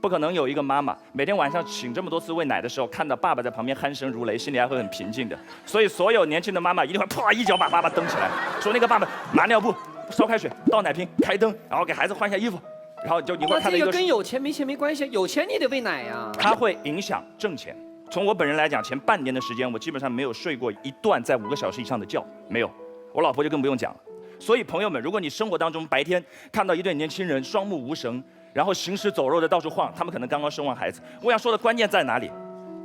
不可能有一个妈妈每天晚上请这么多次喂奶的时候，看到爸爸在旁边鼾声如雷，心里还会很平静的。所以所有年轻的妈妈一定会啪一脚把爸爸蹬起来，说那个爸爸拿尿布、烧开水、倒奶瓶、开灯，然后给孩子换一下衣服，然后就你会看到一个。这个跟有钱没钱没关系，有钱你得喂奶呀。它会影响挣钱。从我本人来讲，前半年的时间，我基本上没有睡过一段在5个小时以上的觉，没有。我老婆就更不用讲了。所以朋友们，如果你生活当中白天看到一对年轻人双目无神，然后行尸走肉的到处晃，他们可能刚刚生完孩子。我想说的关键在哪里？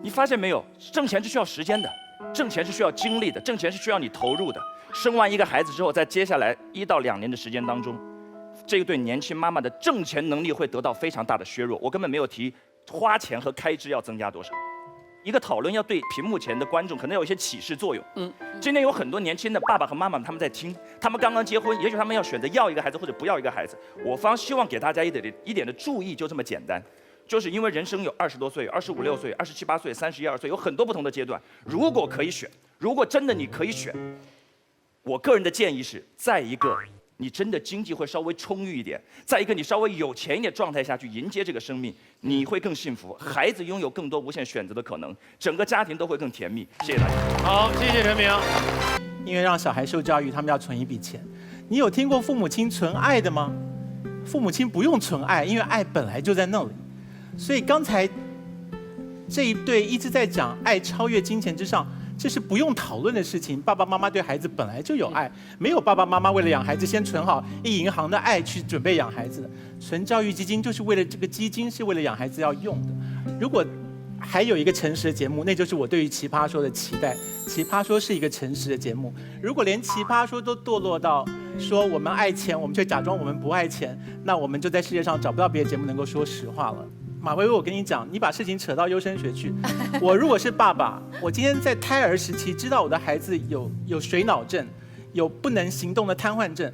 你发现没有？挣钱是需要时间的，挣钱是需要精力的，挣钱是需要你投入的。生完一个孩子之后，在接下来1到2年的时间当中，这个对年轻妈妈的挣钱能力会得到非常大的削弱。我根本没有提花钱和开支要增加多少。一个讨论要对屏幕前的观众可能有一些启示作用。今天有很多年轻的爸爸和妈妈他们在听，他们刚刚结婚，也许他们要选择要一个孩子或者不要一个孩子。我方希望给大家一点的注意，就这么简单，就是因为人生有20多岁、25、6岁、27、8岁、31、2岁，有很多不同的阶段。如果可以选，如果真的你可以选，我个人的建议是，在一个你真的经济会稍微充裕一点，在一个你稍微有钱一点状态下去迎接这个生命，你会更幸福，孩子拥有更多无限选择的可能，整个家庭都会更甜蜜。谢谢大家。好，谢谢陈明。因为让小孩受教育，他们要存一笔钱。你有听过父母亲存爱的吗？父母亲不用存爱，因为爱本来就在那里。所以刚才这一对一直在讲爱超越金钱之上。这是不用讨论的事情。爸爸妈妈对孩子本来就有爱，没有爸爸妈妈为了养孩子先存好一银行的爱去准备养孩子的。存教育基金就是为了这个基金是为了养孩子要用的。如果还有一个诚实的节目，那就是我对于奇葩说的期待。奇葩说是一个诚实的节目，如果连奇葩说都堕落到说我们爱钱，我们却假装我们不爱钱，那我们就在世界上找不到别的节目能够说实话了。马薇薇，我跟你讲，你把事情扯到优生学去。我如果是爸爸，我今天在胎儿时期知道我的孩子有水脑症，有不能行动的瘫痪症，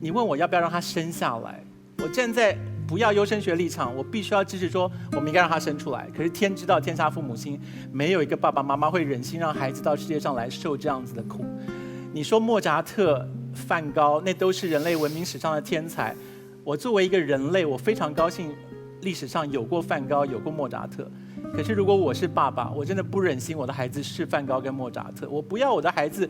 你问我要不要让他生下来，我站在不要优生学立场，我必须要支持说我们应该让他生出来。可是天知道天下父母心，没有一个爸爸妈妈会忍心让孩子到世界上来受这样子的苦。你说莫扎特、梵高，那都是人类文明史上的天才。我作为一个人类，我非常高兴。历史上有过梵高，有过莫扎特，可是如果我是爸爸，我真的不忍心我的孩子是梵高跟莫扎特。我不要我的孩子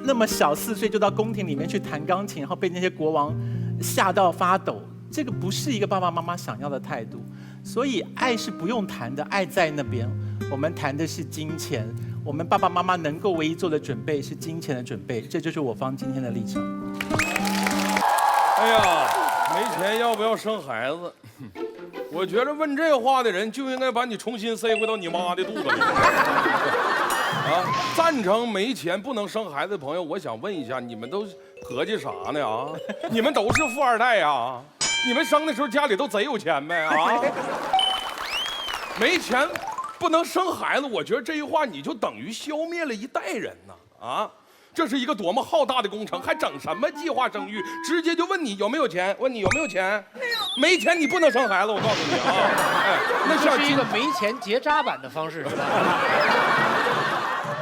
那么小4岁就到宫廷里面去弹钢琴，然后被那些国王吓到发抖。这个不是一个爸爸妈妈想要的态度。所以爱是不用谈的，爱在那边。我们谈的是金钱，我们爸爸妈妈能够唯一做的准备是金钱的准备，这就是我方今天的立场。哎呀，没钱要不要生孩子？我觉得问这话的人就应该把你重新塞回到你妈的肚子里。啊，赞成没钱不能生孩子的朋友，我想问一下，你们都合计啥呢啊？你们都是富二代呀？你们生的时候家里都贼有钱呗啊？没钱不能生孩子，我觉得这句话你就等于消灭了一代人呐啊！这是一个多么浩大的工程，还整什么计划生育？直接就问你有没有钱，问你有没有钱，没钱你不能生孩子，我告诉你啊！哎，那是一个没钱结扎版的方式，是吧？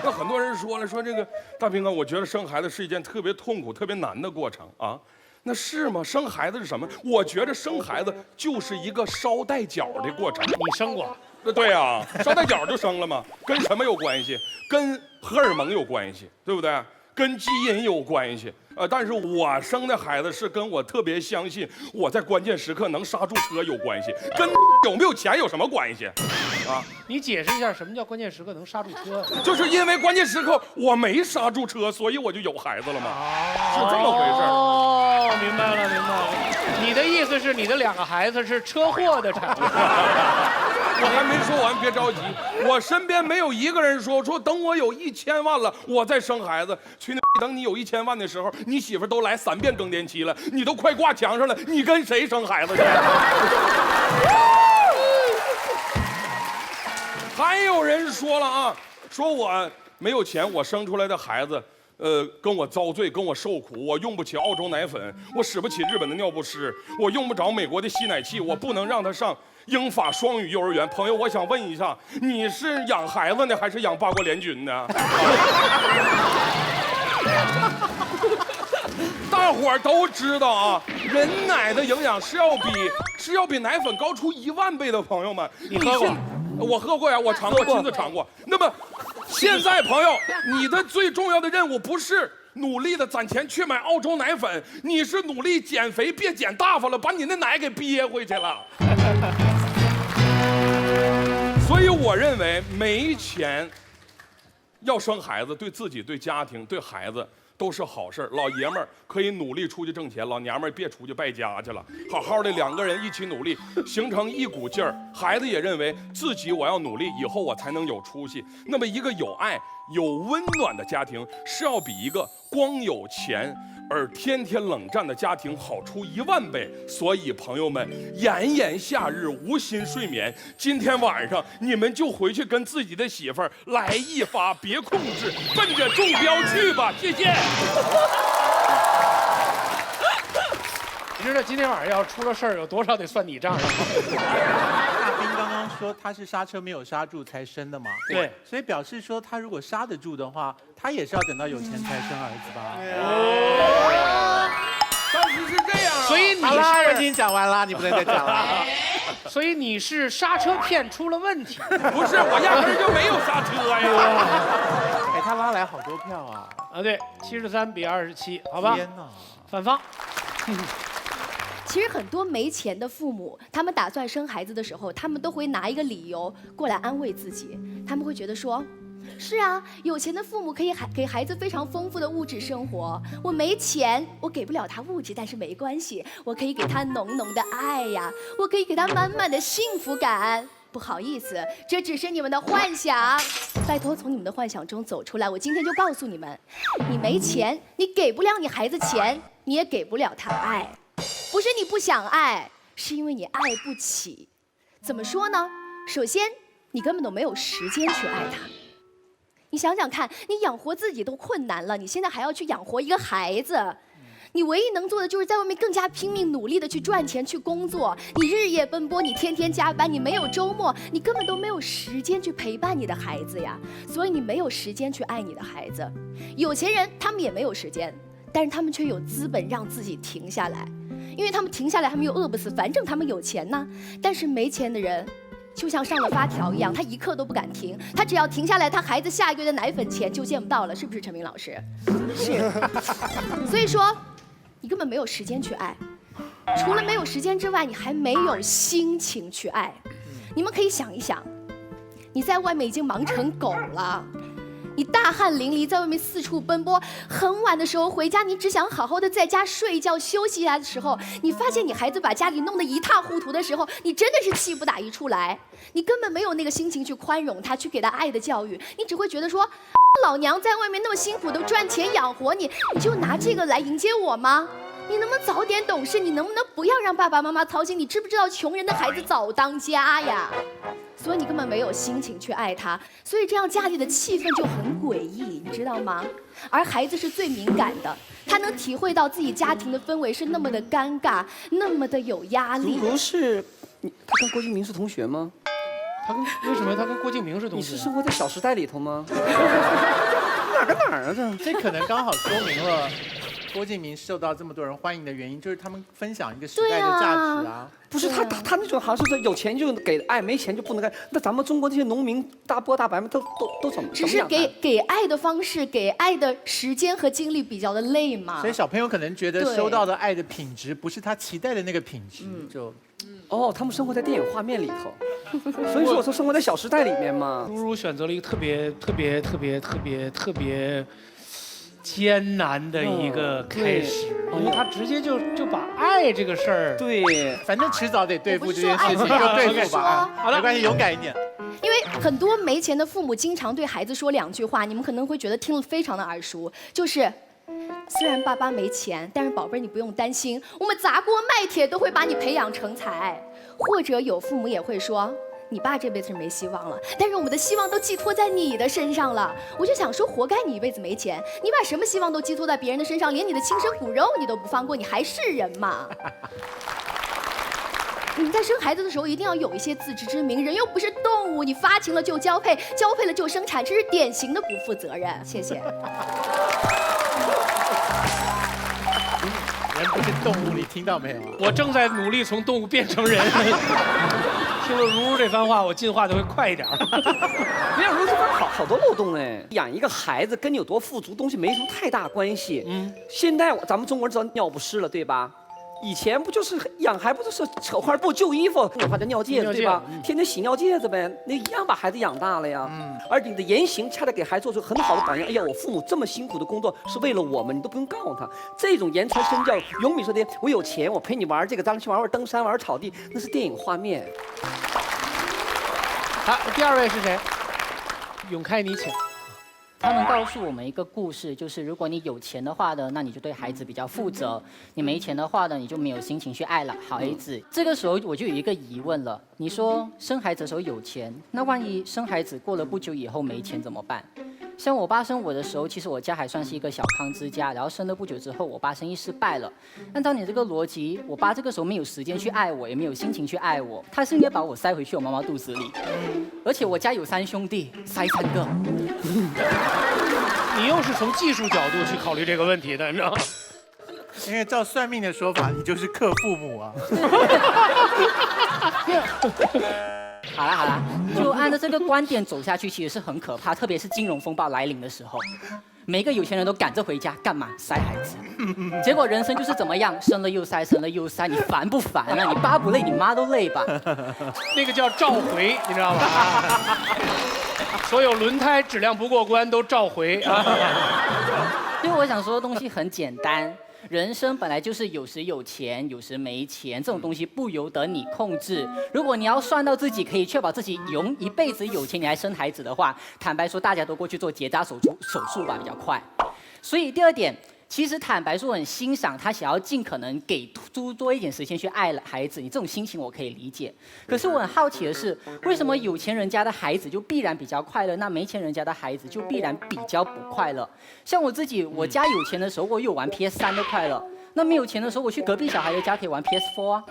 那很多人说了，说这个大平哥，我觉得生孩子是一件特别痛苦、特别难的过程啊。那是吗？生孩子是什么？我觉得生孩子就是一个捎带脚的过程。你生过？对呀，捎带脚就生了嘛，跟什么有关系？跟荷尔蒙有关系，对不对？跟基因有关系，但是我生的孩子是跟我特别相信我在关键时刻能刹住车有关系，跟有没有钱有什么关系？啊，你解释一下什么叫关键时刻能刹住车？就是因为关键时刻我没刹住车，所以我就有孩子了嘛，是这么回事。哦，明白了，明白了。你的意思是你的2个孩子是车祸的产物？我还没说完，别着急。我身边没有一个人说等我有1000万了，我再生孩子。去那等你有1000万的时候，你媳妇都来3遍更年期了，你都快挂墙上了，你跟谁生孩子去？还有人说了啊，说我没有钱，我生出来的孩子。跟我遭罪，跟我受苦，我用不起澳洲奶粉，我使不起日本的尿不湿，我用不着美国的吸奶器，我不能让他上英法双语幼儿园。朋友，我想问一下，你是养孩子呢，还是养八国联军呢？大大伙儿都知道啊，人奶的营养是要比奶粉高出10000倍的，朋友们。你喝过？我喝过呀，我尝过，亲自尝过。那么，现在朋友，你的最重要的任务不是努力的攒钱去买澳洲奶粉，你是努力减肥，别减大发了，把你那奶给憋回去了。所以我认为没钱要生孩子，对自己、对家庭、对孩子都是好事。老爷们儿可以努力出去挣钱，老娘们儿别出去败家去了，好好的2个人一起努力，形成一股劲儿。孩子也认为自己我要努力，以后我才能有出息。那么一个有爱、有温暖的家庭，是要比一个光有钱而天天冷战的家庭好出10000倍。所以朋友们，炎炎夏日无心睡眠，今天晚上你们就回去跟自己的媳妇儿来一发，别控制，奔着中标去吧。谢谢。你知道今天晚上要出了事儿，有多少得算你账上吗？大兵刚刚说他是刹车没有刹住才生的嘛，对，所以表示说他如果刹得住的话，他也是要等到有钱才生儿子吧？当时是这样啊。所以你好啦，我已是，经讲完了，你不能再讲了。所以你是刹车片出了问题。不是，我压根儿就没有刹车呀。哎，他拉来好多票啊！啊，对，73比27，好吧？天哪！反方。其实很多没钱的父母，他们打算生孩子的时候，他们都会拿一个理由过来安慰自己。他们会觉得说，是啊，有钱的父母可以给孩子非常丰富的物质生活。我没钱，我给不了他物质，但是没关系，我可以给他浓浓的爱呀，我可以给他满满的幸福感。不好意思，这只是你们的幻想，拜托从你们的幻想中走出来。我今天就告诉你们，你没钱，你给不了你孩子钱，你也给不了他爱。不是你不想爱，是因为你爱不起。怎么说呢？首先，你根本都没有时间去爱他。你想想看，你养活自己都困难了，你现在还要去养活一个孩子。你唯一能做的就是在外面更加拼命努力的去赚钱去工作，你日夜奔波，你天天加班，你没有周末，你根本都没有时间去陪伴你的孩子呀，所以你没有时间去爱你的孩子。有钱人他们也没有时间，但是他们却有资本让自己停下来，因为他们停下来他们又饿不死，反正他们有钱呢。但是没钱的人就像上了发条一样，他一刻都不敢停，他只要停下来，他孩子下个月的奶粉钱就见不到了，是不是陈明老师？是。所以说你根本没有时间去爱，除了没有时间之外，你还没有心情去爱。你们可以想一想，你在外面已经忙成狗了，你大汗淋漓，在外面四处奔波，很晚的时候回家，你只想好好的在家睡一觉休息一下的时候，你发现你孩子把家里弄得一塌糊涂的时候，你真的是气不打一处来，你根本没有那个心情去宽容他，去给他爱的教育，你只会觉得说，老娘在外面那么辛苦的赚钱养活你，你就拿这个来迎接我吗？你能不能早点懂事？你能不能不要让爸爸妈妈操心？你知不知道穷人的孩子早当家呀？所以你根本没有心情去爱他，所以这样家里的气氛就很诡异，你知道吗？而孩子是最敏感的，他能体会到自己家庭的氛围是那么的尴尬，那么的有压力。如是，他跟郭敬明是同学吗？为什么他跟郭敬明是同学？你是生活在《小时代》里头吗？哪跟哪儿啊这？这可能刚好说明了郭敬明受到这么多人欢迎的原因，就是他们分享一个时代的价值啊。不是他那种好像是有钱就给爱，没钱就不能爱。那咱们中国这些农民大波大白们都怎么？只是给爱的方式、给爱的时间和精力比较的累嘛。所以小朋友可能觉得收到的爱的品质不是他期待的那个品质，哦，他们生活在电影画面里头，所以说我说生活在《小时代》里面嘛。如如选择了一个特别艰难的一个开始，因为他直接就把爱这个事儿，对，反正迟早得对付这件事情，就我对付吧。好了，没关系，勇敢一点。因为很多没钱的父母经常对孩子说2句话，你们可能会觉得听了非常的耳熟，就是虽然爸爸没钱，但是宝贝儿你不用担心，我们砸锅卖铁都会把你培养成才。或者有父母也会说，你爸这辈子是没希望了，但是我们的希望都寄托在你的身上了。我就想说，活该你一辈子没钱，你把什么希望都寄托在别人的身上，连你的亲生骨肉你都不放过，你还是人吗？你在生孩子的时候一定要有一些自知之明，人又不是动物，你发情了就交配，交配了就生产，这是典型的不负责任。谢谢。们不是动物，你听到没有啊？我正在努力从动物变成人。听了如这番话，我进化的会快一点。没有，如这番好多漏洞哎。养一个孩子跟你有多富足东西没什么太大关系。现在咱们中国人知道尿不湿了，对吧？以前不就是养孩不就是扯块布旧衣服，有话叫尿介子，对吧？天天洗尿介子呗，那一样把孩子养大了呀。而你的言行恰恰给孩子做出很好的榜样。哎呀，我父母这么辛苦的工作是为了我们，你都不用告诉他。这种言传身教，永比说的我有钱，我陪你玩这个，咱去玩登山，玩草地，那是电影画面。好，第二位是谁？永开，你请。他们告诉我们一个故事，就是如果你有钱的话呢，那你就对孩子比较负责；你没钱的话呢，你就没有心情去爱了孩子。这个时候我就有一个疑问了：你说生孩子的时候有钱，那万一生孩子过了不久以后没钱怎么办？像我爸生我的时候，其实我家还算是一个小康之家，然后生了不久之后，我爸生意失败了。按照你这个逻辑，我爸这个时候没有时间去爱我，也没有心情去爱我，他是应该把我塞回去我妈妈肚子里。而且我家有3兄弟，塞3个。你又是从技术角度去考虑这个问题的，你知道吗？因为照算命的说法，你就是克父母啊。好啦，就按照这个观点走下去，其实是很可怕，特别是金融风暴来临的时候，每个有钱人都赶着回家干嘛？塞孩子。结果人生就是怎么样，生了又塞，生了又塞，你烦不烦啊？你爸不累，你妈都累吧？那个叫召回，你知道吗？所有轮胎质量不过关都召回啊。因为我想说的东西很简单。人生本来就是有时有钱，有时没钱，这种东西不由得你控制。如果你要算到自己可以确保自己永一辈子有钱，你还生孩子的话，坦白说，大家都过去做结扎手术吧，比较快。所以第二点，其实坦白说，我很欣赏他想要尽可能给多一点时间去爱孩子，你这种心情我可以理解。可是我很好奇的是，为什么有钱人家的孩子就必然比较快乐，那没钱人家的孩子就必然比较不快乐？像我自己，我家有钱的时候，我有玩 PS3的快乐；那没有钱的时候，我去隔壁小孩的家可以玩 PS4啊。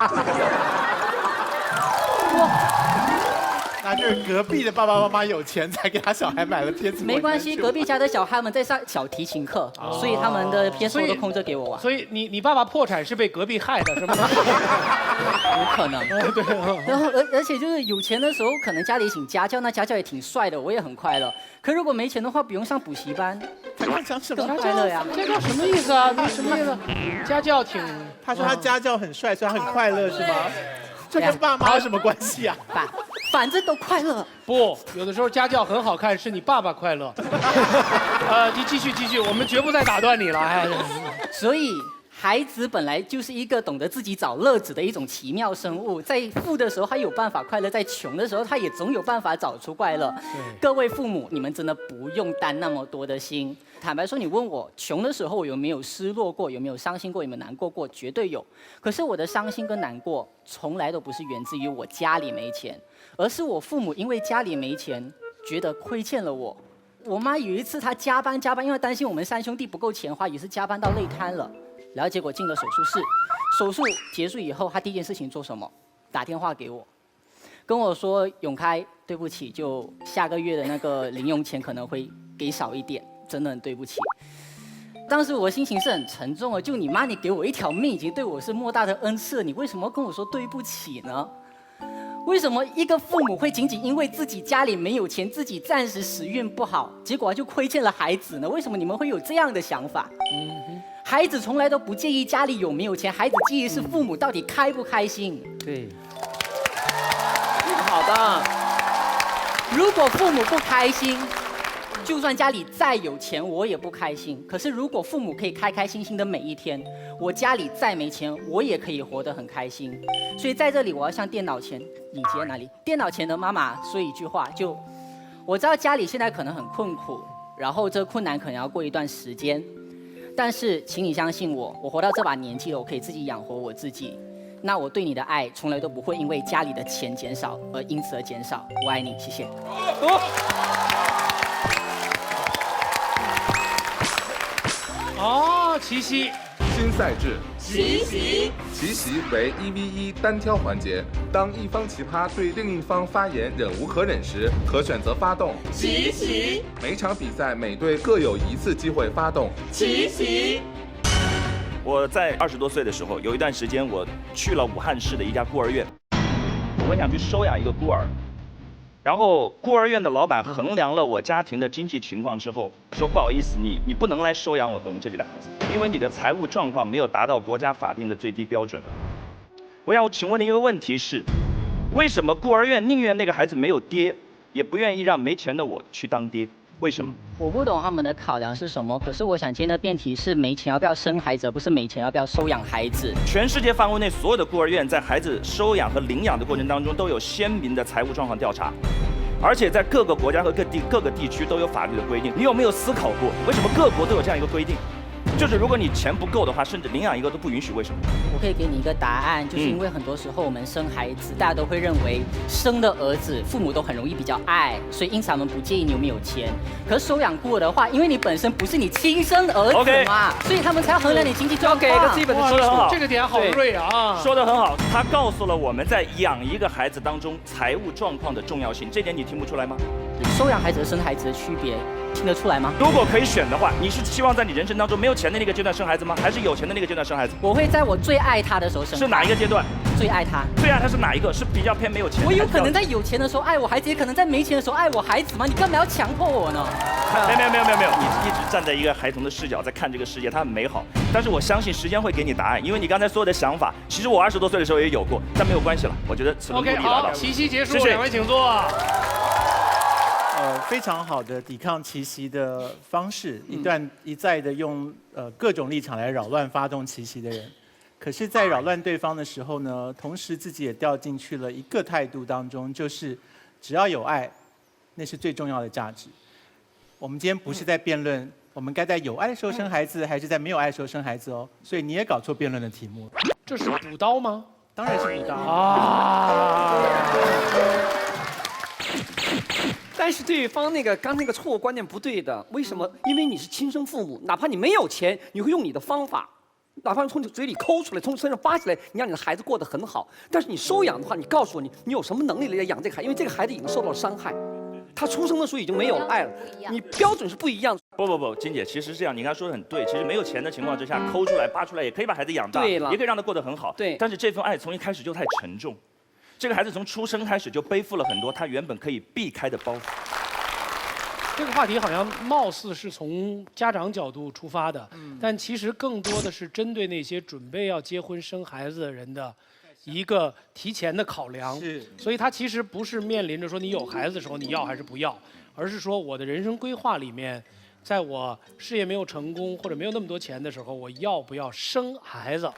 那就是隔壁的爸爸妈妈有钱，才给他小孩买了 PS4。没关系，隔壁家的小孩们在上小提琴课，所以他们的 PS4都空着给我玩。所以你爸爸破产是被隔壁害的，是吗？有可能。对。然后而且就是有钱的时候，可能家里请家教，那家教也挺帅的，我也很快乐。可如果没钱的话，不用上补习班，他讲什么？更快乐呀？家教什么意思啊？什么意思？家教挺……他说他家教很帅，所以他很快乐，是吗？这跟爸妈有什么关系啊？反正都快乐。不，有的时候家教很好看，是你爸爸快乐。你继续，我们绝不再打断你了。哎，所以孩子本来就是一个懂得自己找乐子的一种奇妙生物，在富的时候他有办法快乐，在穷的时候他也总有办法找出快乐。各位父母，你们真的不用担那么多的心。坦白说，你问我穷的时候有没有失落过，有没有伤心过，有没有难过过，绝对有。可是我的伤心跟难过从来都不是源自于我家里没钱，而是我父母因为家里没钱，觉得亏欠了我。我妈有一次她加班，因为担心我们3兄弟不够钱花，也是加班到累瘫了。然后结果进了手术室，手术结束以后，她第一件事情做什么？打电话给我，跟我说：“永开，对不起，就下个月的那个零用钱可能会给少一点，真的很对不起。”当时我的心情是很沉重的，就你妈，你给我一条命，已经对我是莫大的恩赐了，你为什么要跟我说对不起呢？为什么一个父母会仅仅因为自己家里没有钱，自己暂时时运不好，结果就亏欠了孩子呢？为什么你们会有这样的想法？孩子从来都不介意家里有没有钱，孩子介意是父母到底开不开心。对，好的。如果父母不开心，就算家里再有钱，我也不开心。可是如果父母可以开开心心的每一天，我家里再没钱，我也可以活得很开心。所以在这里，我要向电脑前，你接哪里？电脑前的妈妈说一句话，就我知道家里现在可能很困苦，然后这困难可能要过一段时间，但是请你相信我，我活到这把年纪了，我可以自己养活我自己。那我对你的爱从来都不会因为家里的钱减少而因此而减少。我爱你，谢谢。哦，齐溪。新赛制，奇袭为1v1单挑环节，当一方奇葩对另一方发言忍无可忍时，可选择发动奇袭。每场比赛每队各有1次机会发动奇袭。我在20多岁的时候，有一段时间我去了武汉市的一家孤儿院，我想去收养一个孤儿。然后孤儿院的老板衡量了我家庭的经济情况之后，说不好意思，你不能来收养我们这里的孩子，因为你的财务状况没有达到国家法定的最低标准。我想请问的一个问题是，为什么孤儿院宁愿那个孩子没有爹，也不愿意让没钱的我去当爹？为什么？我不懂他们的考量是什么，可是我想今天的辩题是没钱要不要生孩子，而不是没钱要不要收养孩子。全世界范围内所有的孤儿院在孩子收养和领养的过程当中都有鲜明的财务状况调查，而且在各个国家和各个地区都有法律的规定。你有没有思考过，为什么各国都有这样一个规定？就是如果你钱不够的话，甚至领养一个都不允许。为什么？我可以给你一个答案，就是因为很多时候我们生孩子，大家都会认为生的儿子父母都很容易比较爱，所以因此他们不介意你有没有钱。可是收养孤儿的话，因为你本身不是你亲生儿子嘛，所以他们才要衡量你经济状况。给个基本的说得很好，这个点好锐啊！说得很好，他告诉了我们在养一个孩子当中财务状况的重要性，这点你听不出来吗？收养孩子和生孩子的区别听得出来吗？如果可以选的话，你是希望在你人生当中没有钱的那个阶段生孩子吗？还是有钱的那个阶段生孩子？我会在我最爱他的时候生。是哪一个阶段？最爱他。最爱他是哪一个？是比较偏没有钱？我有可能在有钱的时候爱我孩子，也可能在没钱的时候爱我孩子吗？你干嘛要强迫我呢？没有，你一直站在一个孩童的视角在看这个世界，它很美好。但是我相信时间会给你答案，因为你刚才所有的想法，其实我20多岁的时候也有过，但没有关系了。我觉得此论故 OK， 意达到。好，七夕结束，谢谢两位请坐。非常好的抵抗奇袭的方式，一再的用各种立场来扰乱发动奇袭的人，可是，在扰乱对方的时候呢，同时自己也掉进去了一个态度当中，就是只要有爱，那是最重要的价值。我们今天不是在辩论我们该在有爱的时候生孩子，还是在没有爱的时候生孩子哦，所以你也搞错辩论的题目了。这是补刀吗？当然是补刀啊！但是对方刚那个错误观念不对的，为什么？因为你是亲生父母，哪怕你没有钱，你会用你的方法，哪怕从你嘴里抠出来，从身上扒起来，你让你的孩子过得很好。但是你收养的话，你告诉我你有什么能力来养这个孩子？因为这个孩子已经受到了伤害，他出生的时候已经没有了爱了，你标准是不一样的。不，金姐，其实是这样，你刚才说的很对。其实没有钱的情况之下，抠出来、扒出来，也可以把孩子养大，对了，也可以让他过得很好。对，但是这份爱从一开始就太沉重，这个孩子从出生开始就背负了很多他原本可以避开的包袱。这个话题好像貌似是从家长角度出发的，但其实更多的是针对那些准备要结婚生孩子的人的一个提前的考量。所以他其实不是面临着说你有孩子的时候你要还是不要，而是说我的人生规划里面，在我事业没有成功或者没有那么多钱的时候，我要不要生孩子？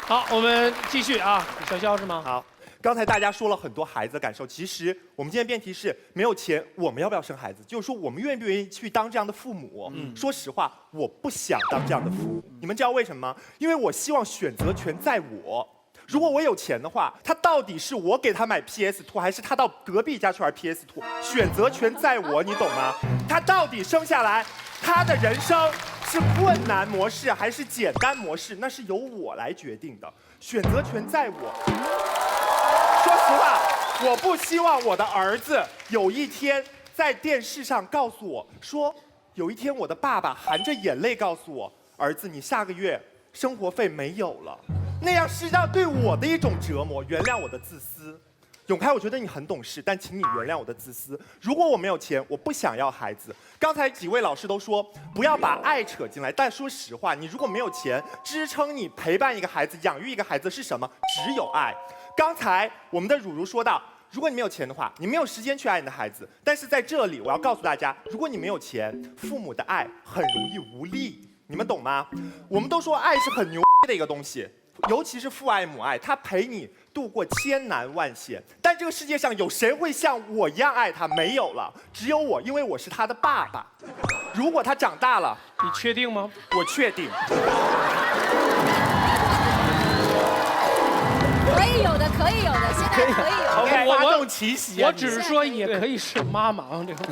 好，我们继续啊，小肖是吗？好。刚才大家说了很多孩子的感受，其实我们今天辩题是没有钱，我们要不要生孩子？就是说我们愿不愿意去当这样的父母？说实话，我不想当这样的父母。你们知道为什么吗？因为我希望选择权在我。如果我有钱的话，他到底是我给他买 PS2，还是他到隔壁家去玩 PS2？选择权在我，你懂吗？他到底生下来，他的人生是困难模式还是简单模式？那是由我来决定的，选择权在我。说实话，我不希望我的儿子有一天在电视上告诉我说，有一天我的爸爸含着眼泪告诉我，儿子，你下个月生活费没有了，那样是对我的一种折磨。原谅我的自私，永开，我觉得你很懂事，但请你原谅我的自私。如果我没有钱，我不想要孩子。刚才几位老师都说不要把爱扯进来，但说实话，你如果没有钱，支撑你陪伴一个孩子、养育一个孩子是什么？只有爱。刚才我们的汝如说到，如果你没有钱的话，你没有时间去爱你的孩子。但是在这里，我要告诉大家，如果你没有钱，父母的爱很容易无力，你们懂吗？我们都说爱是很牛的一个东西，尤其是父爱母爱，它陪你度过千难万险。但这个世界上有谁会像我一样爱他？没有了，只有我，因为我是他的爸爸。如果他长大了，你确定吗？我确定。可以有的，可以有的，现在可以有的。OK， 发动奇袭。我只是说也可以是妈妈这个。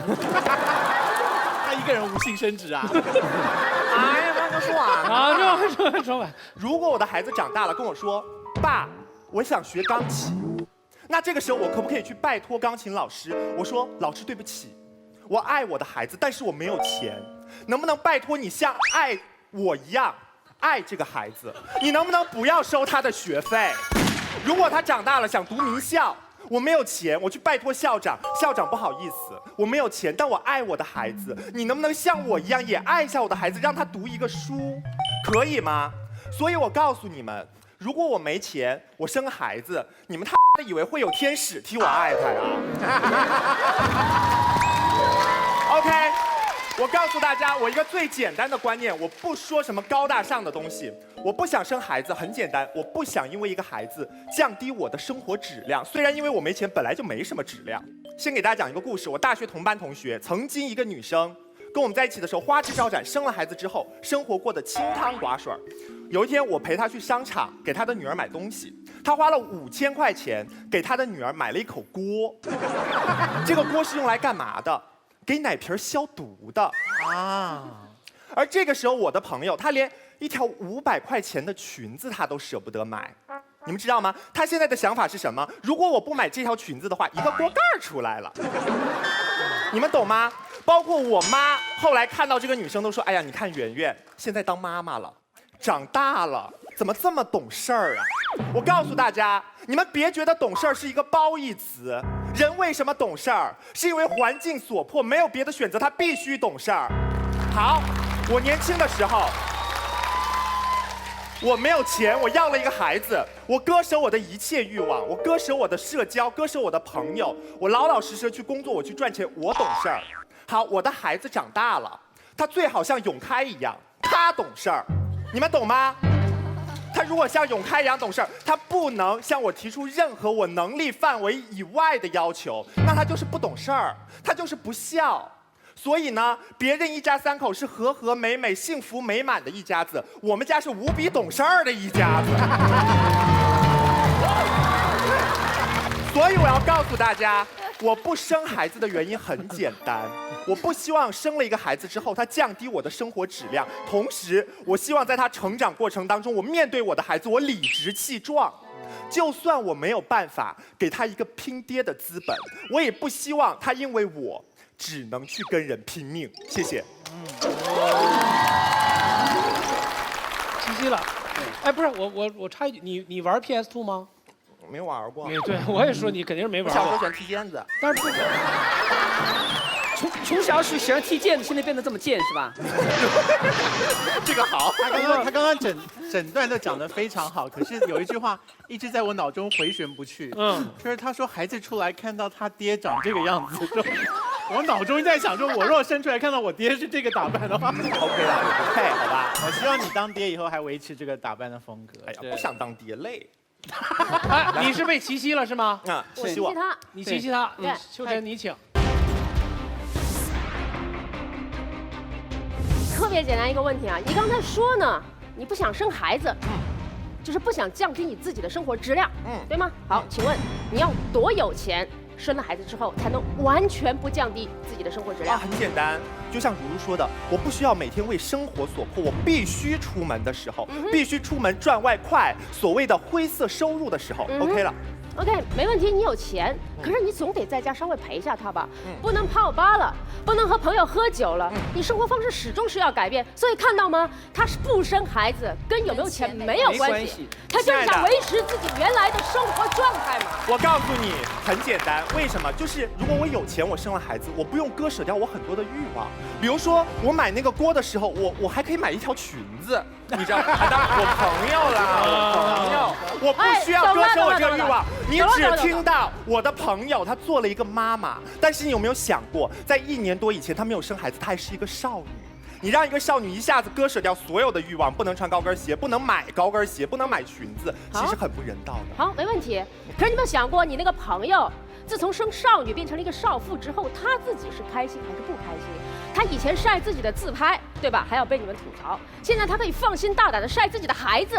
他一个人无性生殖啊。哎呀，慢说完啊，说完。如果我的孩子长大了跟我说，爸，我想学钢琴，那这个时候我可不可以去拜托钢琴老师？我说，老师对不起，我爱我的孩子，但是我没有钱，能不能拜托你像爱我一样，爱这个孩子，你能不能不要收他的学费？如果他长大了想读名校，我没有钱，我去拜托校长，校长不好意思，我没有钱，但我爱我的孩子，你能不能像我一样也爱一下我的孩子，让他读一个书，可以吗？所以我告诉你们，如果我没钱，我生孩子，你们以为会有天使替我爱他呀？OK。我告诉大家，我一个最简单的观念，我不说什么高大上的东西。我不想生孩子，很简单，我不想因为一个孩子降低我的生活质量。虽然因为我没钱，本来就没什么质量。先给大家讲一个故事，我大学同班同学，曾经一个女生跟我们在一起的时候花枝招展，生了孩子之后，生活过得清汤寡水。有一天，我陪她去商场给她的女儿买东西，她花了5000块钱给她的女儿买了一口锅。这个锅是用来干嘛的？给奶瓶消毒的啊！而这个时候，我的朋友他连一条500块钱的裙子他都舍不得买，你们知道吗？他现在的想法是什么？如果我不买这条裙子的话，一个锅盖出来了，你们懂吗？包括我妈后来看到这个女生都说：“哎呀，你看圆圆现在当妈妈了，长大了，怎么这么懂事儿啊？”我告诉大家，你们别觉得懂事儿是一个褒义词。人为什么懂事儿？是因为环境所迫，没有别的选择，他必须懂事儿。好，我年轻的时候，我没有钱，我要了一个孩子，我割舍我的一切欲望，我割舍我的社交，割舍我的朋友，我老老实实去工作，我去赚钱，我懂事儿。好，我的孩子长大了，他最好像永开一样，他懂事儿，你们懂吗？他如果像永开一样懂事，他不能向我提出任何我能力范围以外的要求，那他就是不懂事儿，他就是不孝。所以呢，别人一家3口是和和美美、幸福美满的一家子，我们家是无比懂事儿的一家子。所以我要告诉大家，我不生孩子的原因很简单，我不希望生了一个孩子之后，他降低我的生活质量，同时我希望在他成长过程当中，我面对我的孩子，我理直气壮。就算我没有办法给他一个拼爹的资本，我也不希望他因为我只能去跟人拼命。谢谢。齐齐了，哎，不是我插一句，你玩 PS2 吗？没玩过。对，我也说你肯定是没玩过。小时候喜欢踢毽子，但是不。从小喜欢踢毽子，现在变得这么贱是吧？这个好。他刚刚整段都讲得非常好，可是有一句话一直在我脑中回旋不去。就是他说孩子出来看到他爹长这个样子，我脑中在想说，我若生出来看到我爹是这个打扮的话，OK 啦，也不配，好吧？我希望你当爹以后还维持这个打扮的风格。哎呀，不想当爹累。你是被齐齐了是吗？啊，我齐齐他，你齐齐他。对，秀珍你请。特别简单一个问题啊，你刚才说呢，你不想生孩子，就是不想降低你自己的生活质量，对吗？好，请问你要多有钱，生了孩子之后才能完全不降低自己的生活质量？很简单，就像如如说的，我不需要每天为生活所迫，我必须出门的时候，必须出门赚外快，所谓的灰色收入的时候，OK 了。OK， 没问题，你有钱，可是你总得在家稍微陪一下他吧，不能泡吧了，不能和朋友喝酒了，你生活方式始终是要改变。所以看到吗？他是不生孩子，跟有没有钱没有关系，他就是想维持自己原来的生活状态嘛。我告诉你，很简单，为什么？就是如果我有钱，我生了孩子，我不用割舍掉我很多的欲望。比如说，我买那个锅的时候，我还可以买一条裙子，你知道吗？当然我朋友啦，我朋友，我不需要割舍我这个欲望。你只听到我的朋友她做了一个妈妈，但是你有没有想过，在1年多以前，她没有生孩子，她还是一个少女。你让一个少女一下子割舍掉所有的欲望，不能穿高跟鞋，不能买高跟鞋，不能买裙子，其实很不人道的。好，没问题。可是你有没有想过，你那个朋友，自从生少女变成了一个少妇之后，她自己是开心还是不开心？她以前晒自己的自拍，对吧？还要被你们吐槽。现在她可以放心大胆的晒自己的孩子。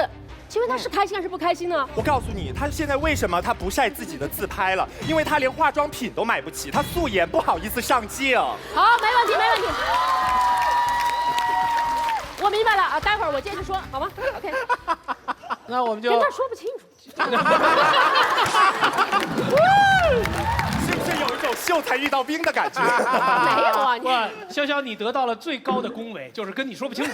请问他是开心还是不开心呢？我告诉你，他现在为什么他不晒自己的自拍了？因为他连化妆品都买不起，他素颜不好意思上镜。好，没问题，没问题。我明白了啊，待会儿我接着说，好吗 ？OK。那我们就跟他说不清楚。是不是有一种羞秀才遇到兵的感觉。没有啊，哇，潇潇，你得到了最高的恭维，就是跟你说不清楚。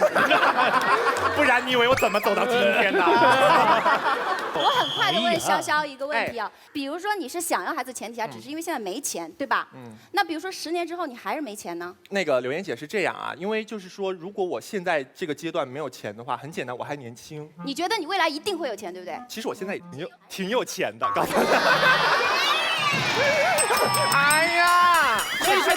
不然你以为我怎么走到今天的？我很快的问潇潇一个问题啊，比如说你是想要孩子前提下，只是因为现在没钱，对吧？那比如说10年之后你还是没钱呢？那个柳岩姐是这样啊，因为就是说，如果我现在这个阶段没有钱的话，很简单，我还年轻。你觉得你未来一定会有钱，对不对？其实我现在已经挺有钱的，告诉你。哎呀，所以说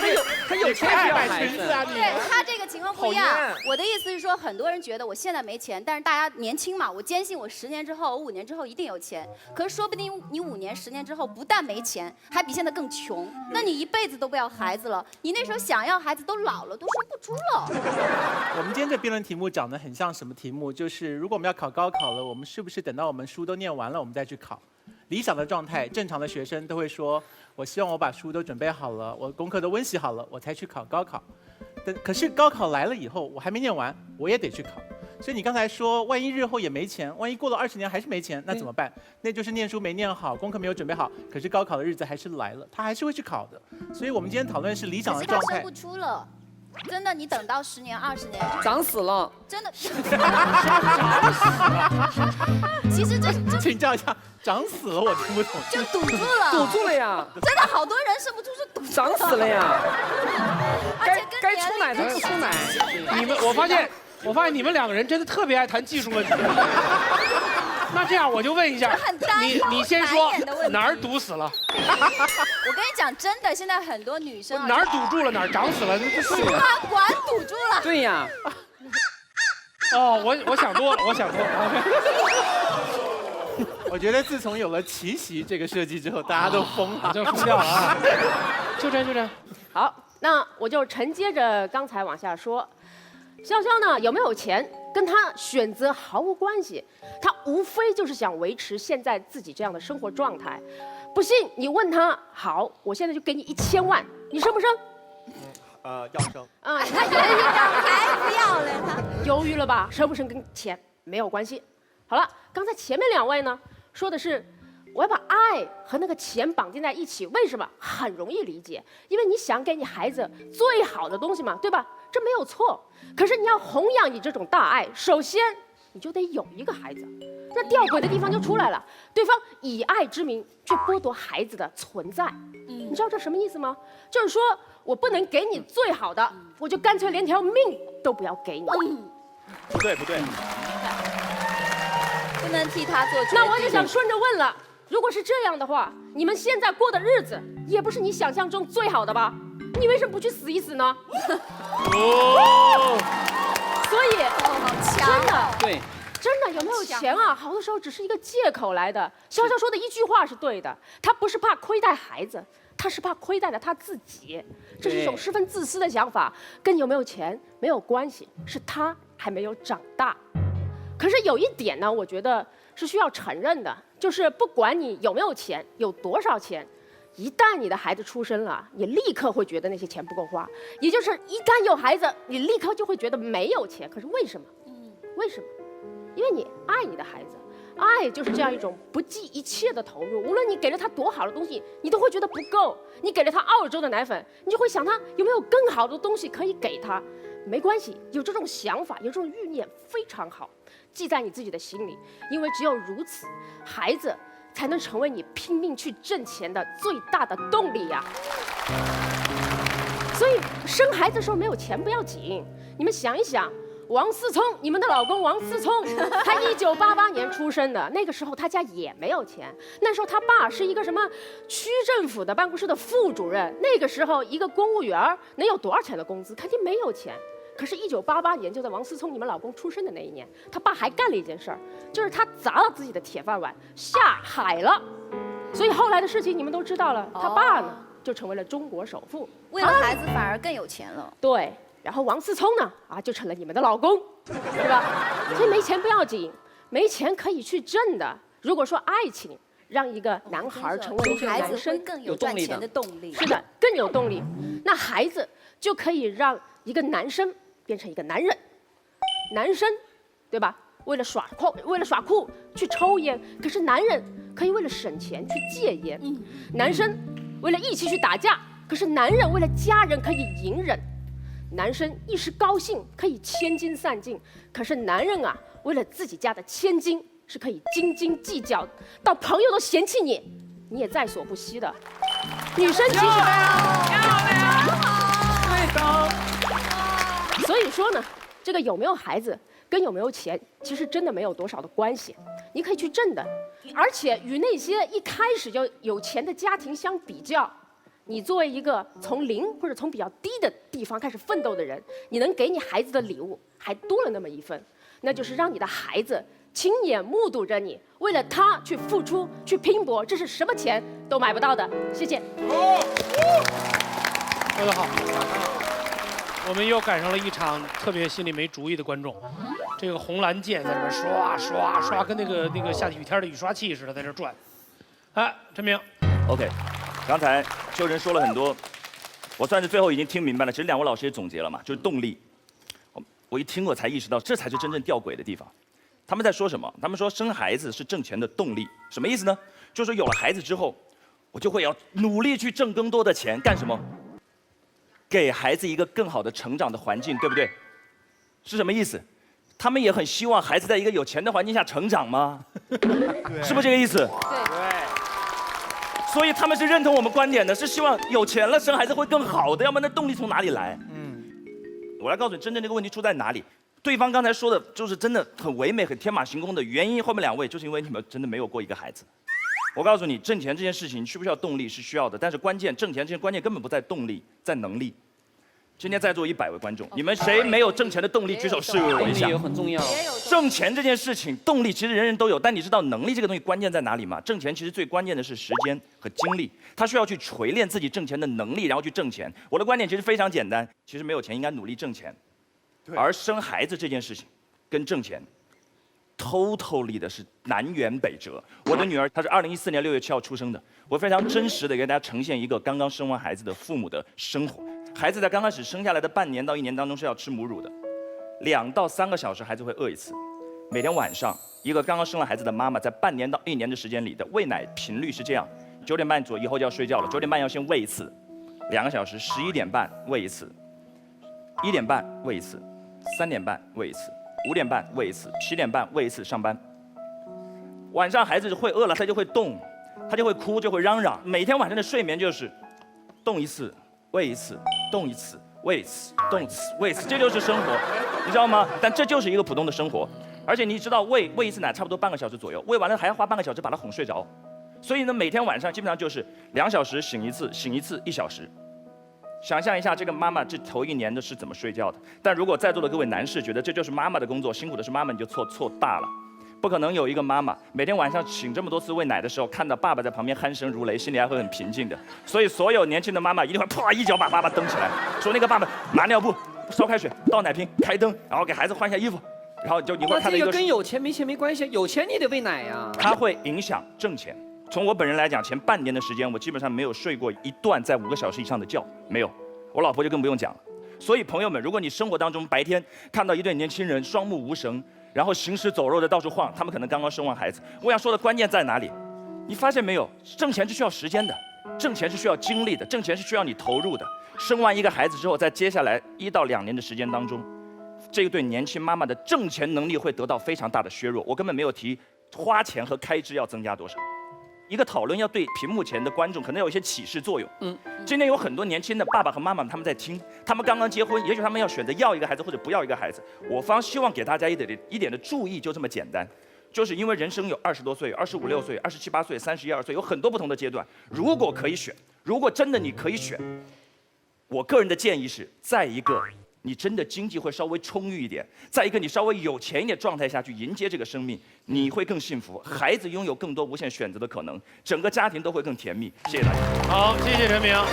他有钱不要孩子啊，对他这个情况不一样。我的意思是说，很多人觉得我现在没钱，但是大家年轻嘛，我坚信我10年之后，我5年之后一定有钱。可是说不定你5年、10年之后不但没钱，还比现在更穷。那你一辈子都不要孩子了，你那时候想要孩子都老了，都生不出了。我们今天这辩论题目讲得很像什么题目？就是如果我们要考高考了，我们是不是等到我们书都念完了，我们再去考？理想的状态，正常的学生都会说，我希望我把书都准备好了，我功课都温习好了，我才去考高考。可是高考来了以后，我还没念完，我也得去考。所以你刚才说，万一日后也没钱，万一过了20年还是没钱，那怎么办？那就是念书没念好，功课没有准备好，可是高考的日子还是来了，他还是会去考的。所以我们今天讨论是理想的状态。可是他生不出了。真的，你等到10年、20年，长死了。真的。其实这请教一下，长死了我听不懂。就堵住了。堵住了呀。真的好多人生不出是堵住了。长死了呀。该出奶的出奶。我发现你们2个人真的特别爱谈技术问题。那这样我就问一下，你先说哪儿堵死了？我跟你讲，真的，现在很多女生哪儿堵住了，哪儿长死了，输卵管堵住了。对呀。哦，我想多了，我想多了。我觉得自从有了奇袭这个设计之后，大家都疯了，就疯掉了啊！就这。好，那我就承接着刚才往下说，潇潇呢有没有钱？跟他选择毫无关系，他无非就是想维持现在自己这样的生活状态。不信你问他，好，我现在就给你1000万，你生不生？要生。啊，他犹豫了，还不要了，他犹豫了吧？生不生跟钱没有关系。好了，刚才前面2位呢说的是，我要把爱和那个钱绑定在一起，为什么？很容易理解，因为你想给你孩子最好的东西嘛，对吧？这没有错。可是你要弘扬你这种大爱，首先你就得有一个孩子。那吊诡的地方就出来了，对方以爱之名去剥夺孩子的存在。你知道这什么意思吗？就是说我不能给你最好的，我就干脆连条命都不要给你。不对，不能替他做决定。那我就想顺着问了，如果是这样的话，你们现在过的日子也不是你想象中最好的吧？你为什么不去死一死呢？所以，真的，对，真的有没有钱啊？好多时候只是一个借口来的。潇潇说的一句话是对的，他不是怕亏待孩子，他是怕亏待了他自己。这是一种十分自私的想法，跟有没有钱没有关系，是他还没有长大。可是有一点呢，我觉得是需要承认的，就是不管你有没有钱，有多少钱，一旦你的孩子出生了，你立刻会觉得那些钱不够花，也就是一旦有孩子，你立刻就会觉得没有钱。可是为什么？为什么？因为你爱你的孩子，爱就是这样一种不计一切的投入。无论你给了他多好的东西，你都会觉得不够。你给了他澳洲的奶粉，你就会想他有没有更好的东西可以给他。没关系，有这种想法，有这种欲念非常好，记在你自己的心里，因为只有如此，孩子才能成为你拼命去挣钱的最大的动力呀。所以生孩子的时候没有钱不要紧，你们想一想，王思聪，你们的老公王思聪，他1988年出生的，那个时候他家也没有钱，那时候他爸是一个什么区政府的办公室的副主任，那个时候一个公务员能有多少钱的工资？肯定没有钱。可是1988年，就在王思聪你们老公出生的那一年，他爸还干了一件事儿，就是他砸了自己的铁饭碗，下海了。所以后来的事情你们都知道了，他爸呢就成为了中国首富，为了孩子反而更有钱了。对，然后王思聪呢就成了你们的老公，对吧？所以没钱不要紧，没钱可以去挣的。如果说爱情让一个男孩成为一个男生，更有赚钱的动力。是的，更有动力。那孩子就可以让一个男生变成一个男人，男生，对吧？为了耍酷去抽烟，可是男人可以为了省钱去戒烟。男生为了一起去打架，可是男人为了家人可以隐忍，男生一时高兴可以千金散尽，可是男人啊，为了自己家的千金是可以斤斤计较，到朋友都嫌弃你，你也在所不惜的。女生其实，所以说呢，这个有没有孩子跟有没有钱，其实真的没有多少的关系，你可以去挣的。而且与那些一开始就有钱的家庭相比较，你作为一个从零或者从比较低的地方开始奋斗的人，你能给你孩子的礼物还多了那么一份，那就是让你的孩子亲眼目睹着你为了他去付出、去拼搏，这是什么钱都买不到的。谢谢。说得好。我们又赶上了一场特别心里没主意的观众，这个红蓝键在这边刷刷刷，跟那个下雨天的雨刷器似的在这转。哎，陈明 ，OK， 刚才秋仁说了很多，我算是最后已经听明白了。其实两位老师也总结了嘛，就是动力。我一听我才意识到，这才是真正吊诡的地方。他们在说什么？他们说生孩子是挣钱的动力，什么意思呢？就是说有了孩子之后，我就会要努力去挣更多的钱，干什么？给孩子一个更好的成长的环境，对不对？是什么意思？他们也很希望孩子在一个有钱的环境下成长吗？是不是这个意思？对。所以他们是认同我们观点的，是希望有钱了生孩子会更好的，要不然那动力从哪里来？我来告诉你，真正这个问题出在哪里。对方刚才说的就是真的很唯美、很天马行空的原因，后面两位就是因为你们真的没有过一个孩子。我告诉你，挣钱这件事情需不需要动力是需要的，但是关键挣钱这件关键根本不在动力，在能力。今天在座100位观众，你们谁没有挣钱的动力？举手示威我一下。动力也很重要。挣钱这件事情，动力其实人人都有，但你知道能力这个东西关键在哪里吗？挣钱其实最关键的是时间和精力，他需要去锤炼自己挣钱的能力，然后去挣钱。我的观点其实非常简单，其实没有钱应该努力挣钱，而生孩子这件事情跟挣钱 totally 的是南辕北辙。我的女儿她是2014年6月7号出生的，我非常真实的给大家呈现一个刚刚生完孩子的父母的生活。孩子在刚开始生下来的半年到1年当中是要吃母乳的，2到3个小时孩子会饿一次。每天晚上，一个刚刚生了孩子的妈妈在半年到1年的时间里的喂奶频率是这样：9点半左右以后就要睡觉了，9点半要先喂一次，2个小时，11点半喂一次，1点半喂一次，3点半喂一次。 5点半喂一次，7点半喂一次，上班。晚上孩子会饿了，他就会动，他就会哭，就会嚷嚷。每天晚上的睡眠就是动一次，喂一次，动一次，喂一次，动一次，喂一次，这就是生活，你知道吗？但这就是一个普通的生活。而且你知道，喂一次奶差不多半个小时左右，喂完了还要花半个小时把他哄睡着。所以呢，每天晚上基本上就是2小时醒一次，醒一次1小时。 想象一下，这个妈妈这头1年的是怎么睡觉的？但如果在座的各位男士觉得这就是妈妈的工作，辛苦的是妈妈，你就错大了。不可能有一个妈妈每天晚上醒这么多次喂奶的时候，看到爸爸在旁边鼾声如雷，心里还会很平静的。所以所有年轻的妈妈一定会啪一脚把爸爸蹬起来，说那个爸爸拿尿布、烧开水、倒奶瓶、开灯，然后给孩子换一下衣服，然后就你会看到一个。这个跟有钱没钱没关系，有钱你得喂奶呀。它会影响挣钱。从我本人来讲，前半年的时间，我基本上没有睡过一段在5个小时以上的觉，没有。 我老婆就更不用讲了，所以朋友们，如果你生活当中白天看到一对年轻人双目无神，然后行尸走肉的到处晃，他们可能刚刚生完孩子。我想说的关键在哪里？你发现没有？挣钱是需要时间的，挣钱是需要精力的，挣钱是需要你投入的。生完一个孩子之后，在接下来1到2年的时间当中，这个对年轻妈妈的挣钱能力会得到非常大的削弱。我根本没有提花钱和开支要增加多少。 一个讨论要对屏幕前的观众可能有一些启示作用。今天有很多年轻的爸爸和妈妈他们在听，他们刚刚结婚，也许他们要选择要一个孩子或者不要一个孩子。我方希望给大家一点的注意，就这么简单，就是因为人生有20多岁、25、6岁、27、8岁、31、2岁，有很多不同的阶段。如果可以选，如果真的你可以选，我个人的建议是，在一个 你真的经济会稍微充裕一点，在一个你稍微有钱一点状态下去迎接这个生命，你会更幸福，孩子拥有更多无限选择的可能，整个家庭都会更甜蜜。谢谢大家。好，谢谢陈明。好，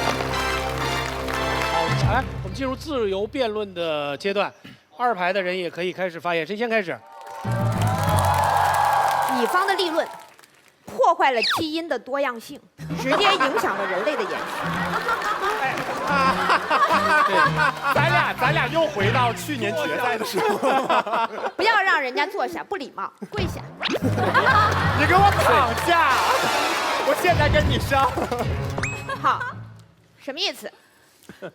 来，我们进入自由辩论的阶段，2排的人也可以开始发言，谁先开始？乙方的立论破坏了基因的多样性，直接影响了人类的延续。咱俩又回到去年决赛的时候。不要让人家坐下，不礼貌，跪下。你给我躺下！我现在跟你上。好，什么意思？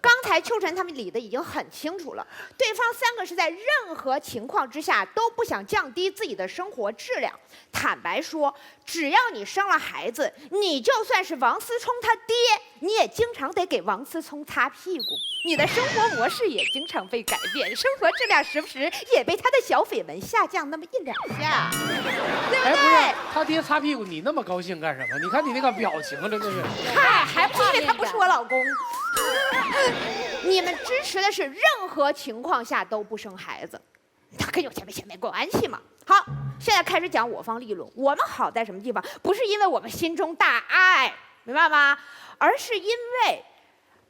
刚才秋晨他们理的已经很清楚了，对方3个是在任何情况之下都不想降低自己的生活质量。坦白说，只要你生了孩子，你就算是王思聪他爹，你也经常得给王思聪擦屁股，你的生活模式也经常被改变，生活质量时不时也被他的小绯闻下降那么1、2下，对不对？不是他爹擦屁股，你那么高兴干什么？你看你那个表情，真的是。嗨，还不是因为他不是我老公。你们支持的是任何情况下都不生孩子，他跟有钱没钱没关系嘛。好，现在开始讲我方立论。我们好在什么地方？不是因为我们心中大爱，明白吗？而是因为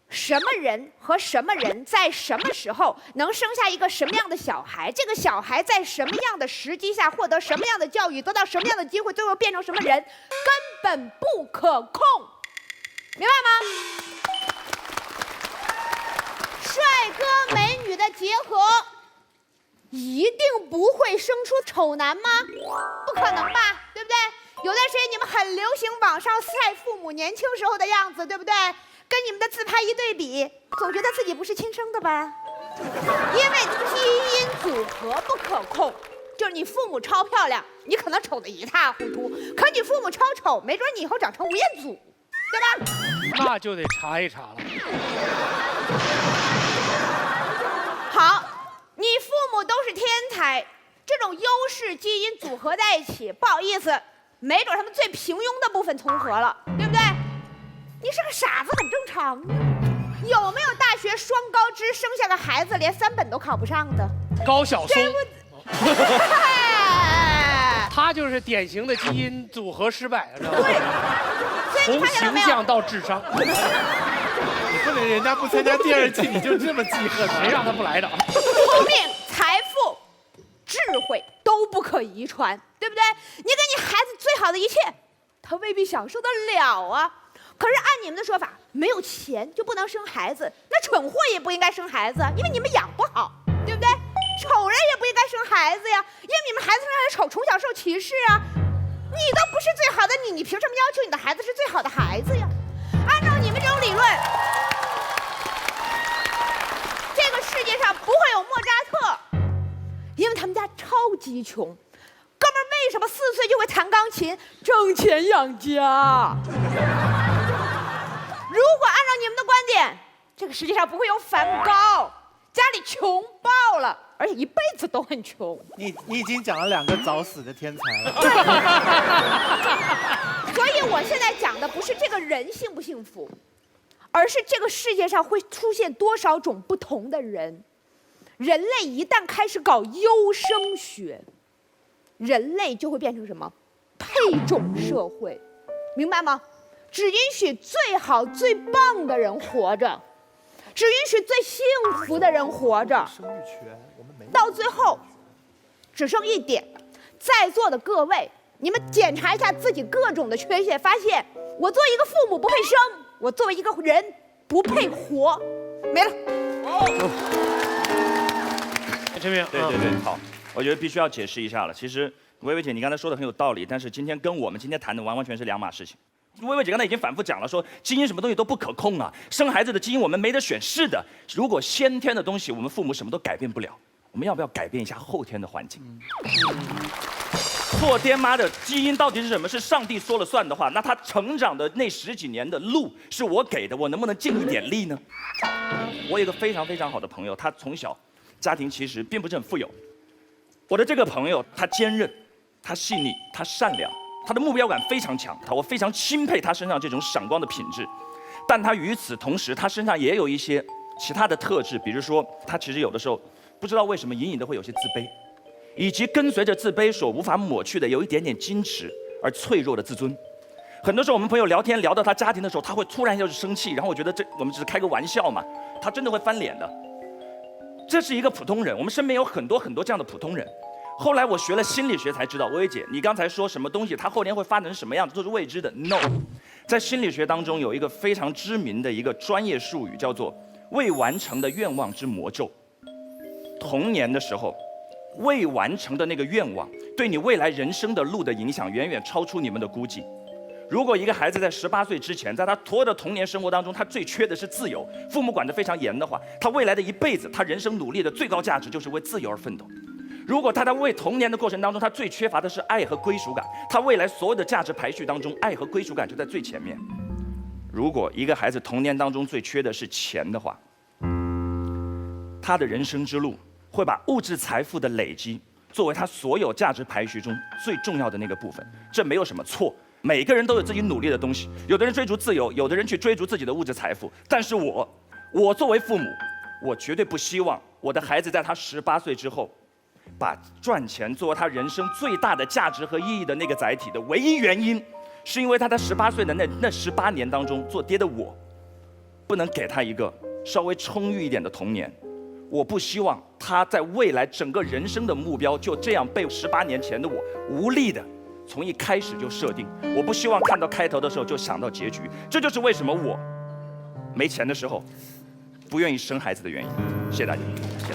什么人和什么人在什么时候能生下一个什么样的小孩，这个小孩在什么样的时机下获得什么样的教育，得到什么样的机会，最后变成什么人，根本不可控，明白吗？帅哥美女的结合，一定不会生出丑男吗？不可能吧，对不对？有段时间你们很流行网上晒父母年轻时候的样子，对不对？跟你们的自拍一对比，总觉得自己不是亲生的吧？因为基因组合不可控，就是你父母超漂亮，你可能丑得一塌糊涂；可你父母超丑，没准你以后长成吴彦祖，对吧？那就得查一查了。好，你父母都是天才，这种优势基因组合在一起，不好意思，没准他们最平庸的部分重合了，对不对？你是个傻子很正常啊。有没有大学双高知生下个孩子连3本都考不上的？高晓松，他就是典型的基因组合失败，知道吗？对，从形象到智商。你不能人家不参加第2季你就这么记恨，谁让他不来的？聪明、财富、智慧都不可遗传，对不对？你给你孩子最好的一切，他未必享受得了啊。可是按你们的说法，没有钱就不能生孩子，那蠢货也不应该生孩子，因为你们养不好，对不对？丑人也不应该生孩子呀，因为你们孩子生来丑，从小受歧视啊。你都不是最好的你凭什么要求你的孩子是最好的孩子呀？按照你们这种理论，这个世界上不会有莫扎特，因为他们家超级穷。哥们儿为什么4岁就会弹钢琴，挣钱养家？如果按照你们的观点，这个世界上不会有梵高，家里穷爆了，而且一辈子都很穷。你已经讲了2个早死的天才了。所以我现在讲的不是这个人幸不幸福，而是这个世界上会出现多少种不同的人。人类一旦开始搞优生学，人类就会变成什么？配种社会，明白吗？只允许最好最棒的人活着，只允许最幸福的人活着。到最后，只剩一点，在座的各位，你们检查一下自己各种的缺陷，发现我作为一个父母不配生，我作为一个人不配活，没了。陈明，对，好，我觉得必须要解释一下了。其实薇薇姐，你刚才说的很有道理，但是今天跟我们今天谈的完完全是2码事情。薇薇姐刚才已经反复讲了，说基因什么东西都不可控啊，生孩子的基因我们没得选。是的，如果先天的东西我们父母什么都改变不了，我们要不要改变一下后天的环境？做爹妈的基因到底是什么？是上帝说了算的话，那他成长的那10几年的路是我给的，我能不能尽一点力呢？我有一个非常非常好的朋友，他从小家庭其实并不是很富有。我的这个朋友，他坚韧，他细腻，他善良，他的目标感非常强，我非常钦佩他身上这种闪光的品质。但他与此同时，他身上也有一些其他的特质，比如说他其实有的时候不知道为什么隐隐的会有些自卑，以及跟随着自卑所无法抹去的有一点点矜持而脆弱的自尊。很多时候我们朋友聊天聊到他家庭的时候，他会突然就是生气，然后我觉得我们只是开个玩笑嘛，他真的会翻脸的。这是一个普通人，我们身边有很多这样的普通人。后来我学了心理学才知道，薇薇姐，你刚才说什么东西，它后天会发展成什么样子都是未知的。No， 在心理学当中有一个非常知名的一个专业术语，叫做未完成的愿望之魔咒。童年的时候，未完成的那个愿望，对你未来人生的路的影响远远超出你们的估计。如果一个孩子在18岁之前，在他所有的童年生活当中，他最缺的是自由，父母管得非常严的话，他未来的一辈子，他人生努力的最高价值就是为自由而奋斗。如果他在为童年的过程当中，他最缺乏的是爱和归属感，他未来所有的价值排序当中，爱和归属感就在最前面。如果一个孩子童年当中最缺的是钱的话，他的人生之路会把物质财富的累积作为他所有价值排序中最重要的那个部分，这没有什么错。每个人都有自己努力的东西，有的人追逐自由，有的人去追逐自己的物质财富。但是我作为父母，我绝对不希望我的孩子在他18岁之后，把赚钱作为他人生最大的价值和意义的那个载体的唯一原因，是因为他在18岁的那18年当中，做爹的我，不能给他一个稍微充裕一点的童年。我不希望他在未来整个人生的目标就这样被18年前的我无力的从一开始就设定。我不希望看到开头的时候就想到结局。这就是为什么我没钱的时候不愿意生孩子的原因。谢谢大家。谢谢。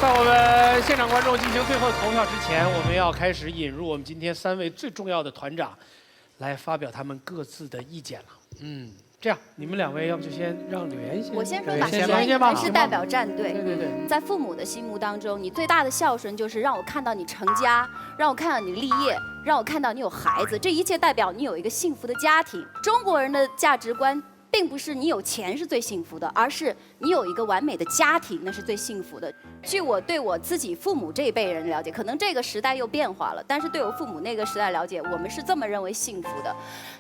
在我们现场观众进行最后投票之前，我们要开始引入我们今天3位最重要的团长，来发表他们各自的意见了。这样，你们2位要不就先让柳岩先。我先说吧，先吧。是代表战队。对。在父母的心目当中，你最大的孝顺就是让我看到你成家，让我看到你立业，让我看到你有孩子，这一切代表你有一个幸福的家庭。中国人的价值观并不是你有钱是最幸福的，而是你有一个完美的家庭，那是最幸福的。据我对我自己父母这一辈人了解，可能这个时代又变化了，但是对我父母那个时代了解，我们是这么认为幸福的。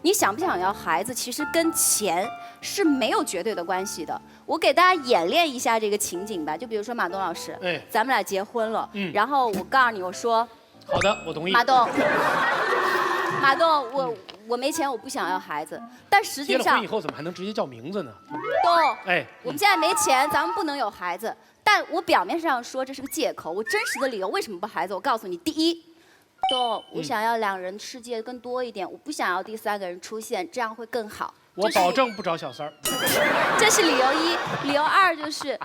你想不想要孩子，其实跟钱是没有绝对的关系的。我给大家演练一下这个情景吧，就比如说马东老师，咱们俩结婚了，然后我告诉你，我说，好的，我同意。马东，我没钱，我不想要孩子，但实际上结了婚以后怎么还能直接叫名字呢？东，我们现在没钱，咱们不能有孩子。但我表面上说这是个借口，我真实的理由为什么不孩子？我告诉你，第一，东，我想要2人世界更多一点，我不想要第3个人出现，这样会更好。我保证不找小三儿。这是理由1，理由2就是。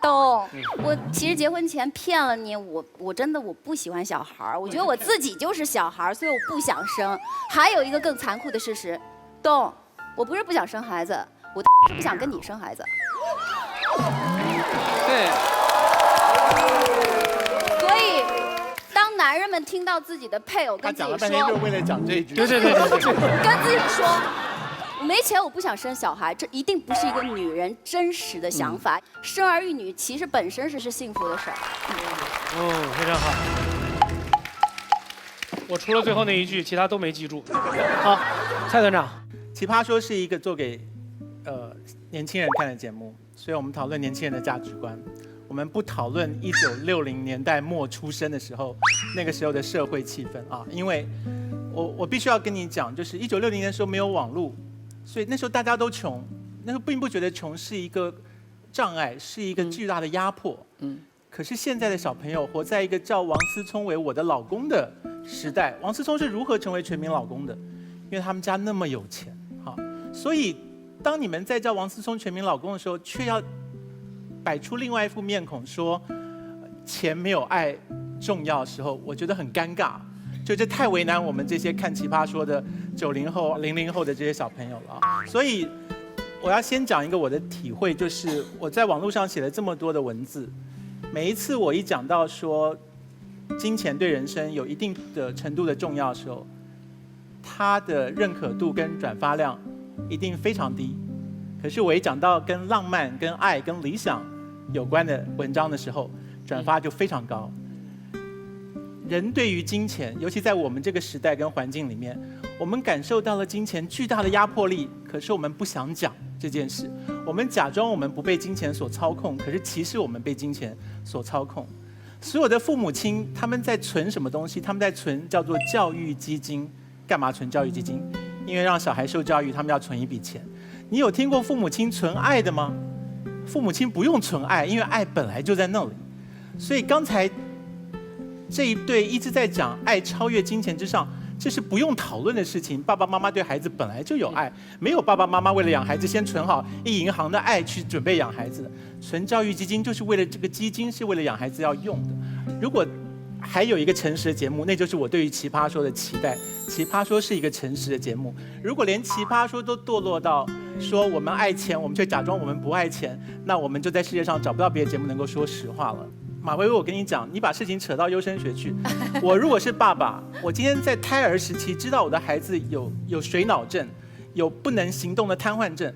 东，我其实结婚前骗了你，我真的不喜欢小孩，我觉得我自己就是小孩，所以我不想生。还有一个更残酷的事实，东，我不是不想生孩子，我是不想跟你生孩子。对。所以，当男人们听到自己的配偶跟自己说，他讲了半天就是为了讲这一句。对。跟自己说。我没钱，我不想生小孩，这一定不是一个女人真实的想法。生儿育女其实本身是幸福的事儿。非常好。我除了最后那一句，其他都没记住。好，蔡团长，奇葩说是一个做给年轻人看的节目，所以我们讨论年轻人的价值观。我们不讨论1960年代末出生的时候，那个时候的社会气氛啊，因为我必须要跟你讲，就是1960年的时候没有网络。所以那时候大家都穷，那时候并不觉得穷是一个障碍，是一个巨大的压迫。可是现在的小朋友活在一个叫王思聪为我的老公的时代，王思聪是如何成为全民老公的？因为他们家那么有钱，所以当你们在叫王思聪全民老公的时候，却要摆出另外一副面孔说钱没有爱重要的时候，我觉得很尴尬。就这太为难我们这些看奇葩说的90后、00后的这些小朋友了啊！所以我要先讲一个我的体会，就是我在网络上写了这么多的文字，每一次我一讲到说金钱对人生有一定的程度的重要的时候，它的认可度跟转发量一定非常低。可是我一讲到跟浪漫、跟爱、跟理想有关的文章的时候，转发就非常高。人对于金钱，尤其在我们这个时代跟环境里面，我们感受到了金钱巨大的压迫力，可是我们不想讲这件事。我们假装我们不被金钱所操控，可是其实我们被金钱所操控。所有的父母亲他们在存什么东西？他们在存叫做教育基金。干嘛存教育基金？因为让小孩受教育，他们要存一笔钱。你有听过父母亲存爱的吗？父母亲不用存爱，因为爱本来就在那里。所以刚才这一对一直在讲爱超越金钱之上，这是不用讨论的事情。爸爸妈妈对孩子本来就有爱，没有爸爸妈妈为了养孩子先存好一银行的爱去准备养孩子。存教育基金就是为了这个基金是为了养孩子要用的。如果还有一个诚实的节目，那就是我对于奇葩说的期待。奇葩说是一个诚实的节目，如果连奇葩说都堕落到说我们爱钱，我们却假装我们不爱钱，那我们就在世界上找不到别的节目能够说实话了。马薇薇，我跟你讲，你把事情扯到优生学去。我如果是爸爸，我今天在胎儿时期知道我的孩子有水脑症，有不能行动的瘫痪症，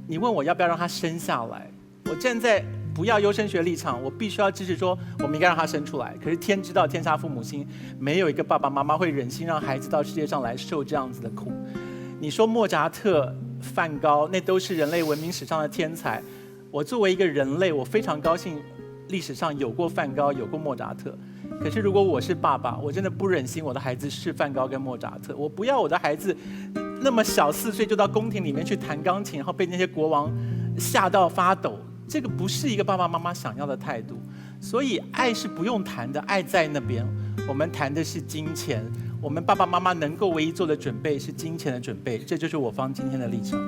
你问我要不要让他生下来，我站在不要优生学立场，我必须要支持说我们应该让他生出来。可是天知道天下父母心，没有一个爸爸妈妈会忍心让孩子到世界上来受这样子的苦。你说莫扎特、梵高，那都是人类文明史上的天才。我作为一个人类，我非常高兴历史上有过梵高，有过莫扎特。可是如果我是爸爸，我真的不忍心我的孩子是梵高跟莫扎特。我不要我的孩子那么小4岁就到宫廷里面去弹钢琴，然后被那些国王吓到发抖。这个不是一个爸爸妈妈想要的态度。所以爱是不用谈的，爱在那边。我们谈的是金钱，我们爸爸妈妈能够唯一做的准备是金钱的准备，这就是我方今天的立场。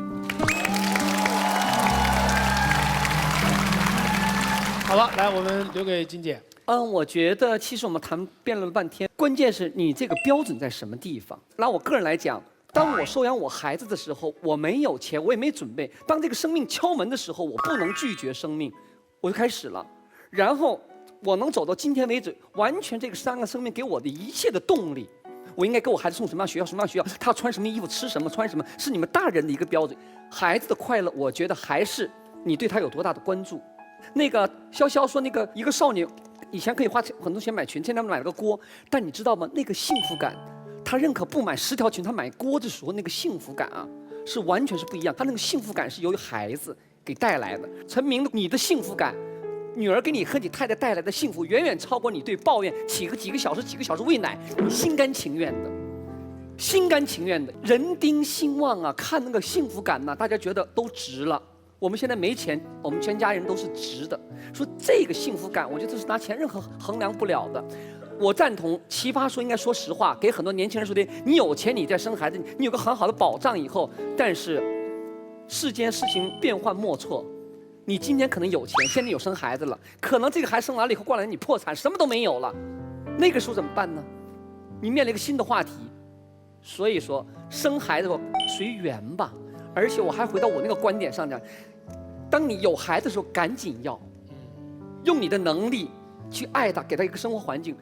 好了，来，我们留给金姐。我觉得其实我们辩论了半天，关键是你这个标准在什么地方。拿我个人来讲，当我收养我孩子的时候，我没有钱，我也没准备。当这个生命敲门的时候，我不能拒绝生命，我就开始了。然后我能走到今天为止，完全这个3个生命给我的一切的动力。我应该给我孩子送什么样学校，什么样学校，他穿什么衣服，吃什么，穿什么，是你们大人的一个标准。孩子的快乐，我觉得还是你对他有多大的关注。那个潇潇说，那个一个少女以前可以花很多钱买裙，现在买了个锅，但你知道吗？那个幸福感，她认可不买10条裙，她买锅的时候那个幸福感啊，是完全是不一样。她那个幸福感是由于孩子给带来的。陈明，你的幸福感，女儿给你和你太太带来的幸福，远远超过你对抱怨几个小时喂奶，你心甘情愿的。心甘情愿的，人丁兴旺啊，看那个幸福感呢，大家觉得都值了。我们现在没钱，我们全家人都是值的。说这个幸福感，我觉得这是拿钱任何衡量不了的。我赞同奇葩说应该说实话，给很多年轻人说的，你有钱你再生孩子，你有个很好的保障以后。但是世间事情变幻莫测，你今天可能有钱，现在有生孩子了，可能这个孩子生完了以后过来你破产，什么都没有了，那个时候怎么办呢？你面临一个新的话题。所以说生孩子随缘吧。而且我还回到我那个观点上讲，当你有孩子的时候，赶紧要，用你的能力去爱他，给他一个生活环境。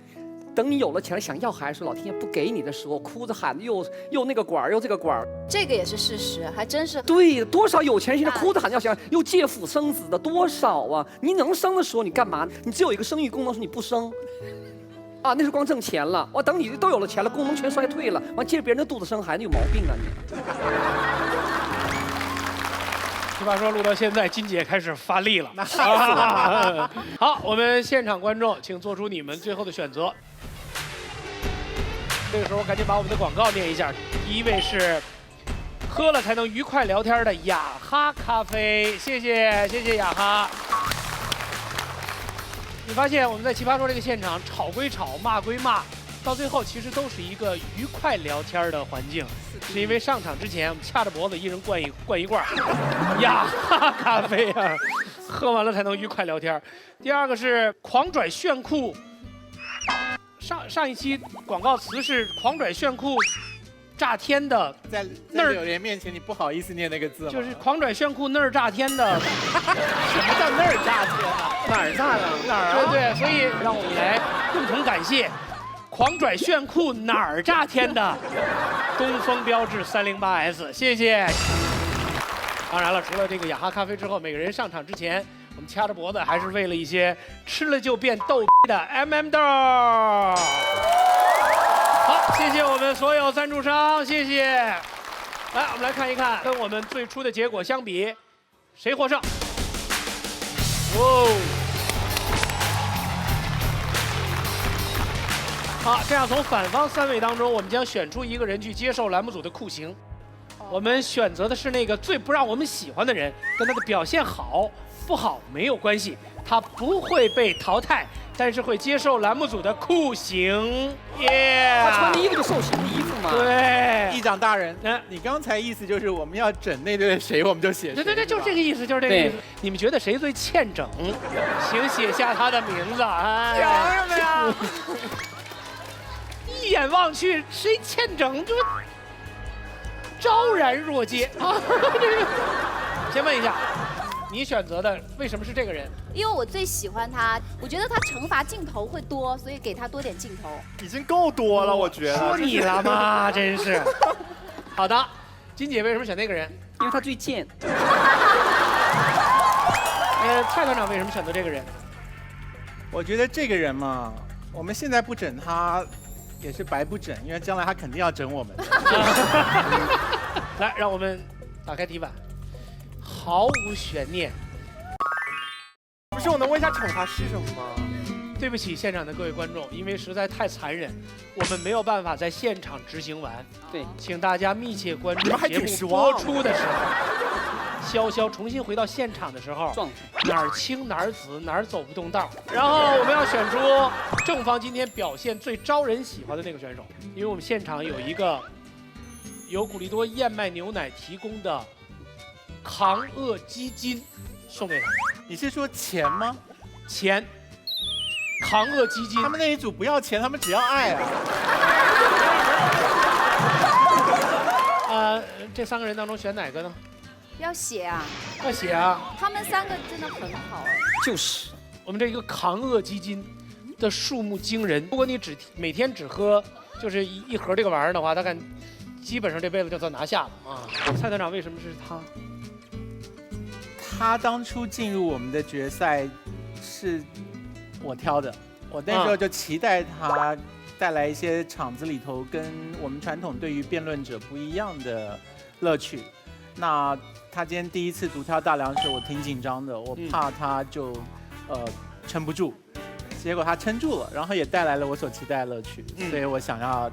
等你有了钱了，想要孩子，老天爷不给你的时候，哭着喊又那个管儿，又这个管儿。这个也是事实，还真是。对，多少有钱人现在哭着喊要想又借腹生子的多少啊！你能生的时候你干嘛？你只有一个生育功能，说你不生。啊，那是光挣钱了。哇，等你都有了钱了，功能全衰退了，完接着别人的肚子生孩子，有毛病啊你！奇葩说录到现在，金姐开始发力了。好，我们现场观众，请做出你们最后的选择。这个时候赶紧把我们的广告念一下。第一位是喝了才能愉快聊天的雅哈咖啡，谢谢雅哈。你发现我们在奇葩说这个现场，吵归吵，骂归骂，到最后其实都是一个愉快聊天的环境。是因为上场之前我们掐着脖子，一人灌一罐雅哈咖啡啊，喝完了才能愉快聊天。第二个是狂拽炫酷，上一期广告词是狂拽炫酷。炸天的，在柳岩面前，你不好意思念那个字吗？就是狂拽炫酷那儿炸天的。什么叫那儿炸天啊？哪儿炸呀？哪儿啊？对，所以让我们来共同感谢狂拽炫酷哪儿炸天的东风标致308S，谢谢。当然了，除了这个雅哈咖啡之后，每个人上场之前，我们掐着脖子还是为了一些吃了就变逗的豆。好，谢谢我们所有赞助商，谢谢。来，我们来看一看，跟我们最初的结果相比，谁获胜？哦，好，这样从反方3位当中，我们将选出一个人去接受栏目组的酷刑。我们选择的是那个最不让我们喜欢的人，跟他的表现好不好没有关系，他不会被淘汰。但是会接受栏目组的酷刑，他穿的衣服就受刑的衣服嘛。对，议长大人，你刚才意思就是我们要整那队的谁，我们就写谁。对，就是这个意思，就是这个意思。你们觉得谁最欠整？请写下他的名字。凭什么呀？眼望去，谁欠整就昭然若揭啊！先问一下，你选择的为什么是这个人？因为我最喜欢他，我觉得他惩罚镜头会多，所以给他多点镜头。已经够多了，我觉得。说你了吗？真是。好的，金姐为什么选那个人？因为他最贱。蔡团长为什么选择这个人？我觉得这个人嘛，我们现在不整他，也是白不整，因为将来他肯定要整我们。来，让我们打开题板，毫无悬念。不是，我能问一下惩罚是什么吗？对不起，现场的各位观众，因为实在太残忍，我们没有办法在现场执行完。对，请大家密切关注节目播出的时候，潇潇重新回到现场的时候，哪儿青哪儿紫，哪儿走不动道。然后我们要选出正方今天表现最招人喜欢的那个选手，因为我们现场有一个由古力多燕麦牛奶提供的抗饿基金送给他。你是说钱吗？钱。抗饿基金，他们那一组不要钱，他们只要爱啊。这3个人当中选哪个呢？要写啊，要写啊。他们3个真的很好哎。就是我们这一个抗饿基金的数目惊人，如果你每天只喝就是一盒这个玩意儿的话，大概基本上这辈子就算拿下了啊。蔡团长为什么是他？他当初进入我们的决赛是我挑的，我那时候就期待他带来一些场子里头跟我们传统对于辩论者不一样的乐趣。那他今天第一次独挑大梁时，我挺紧张的，我怕他就撑不住，结果他撑住了，然后也带来了我所期待的乐趣，所以我想要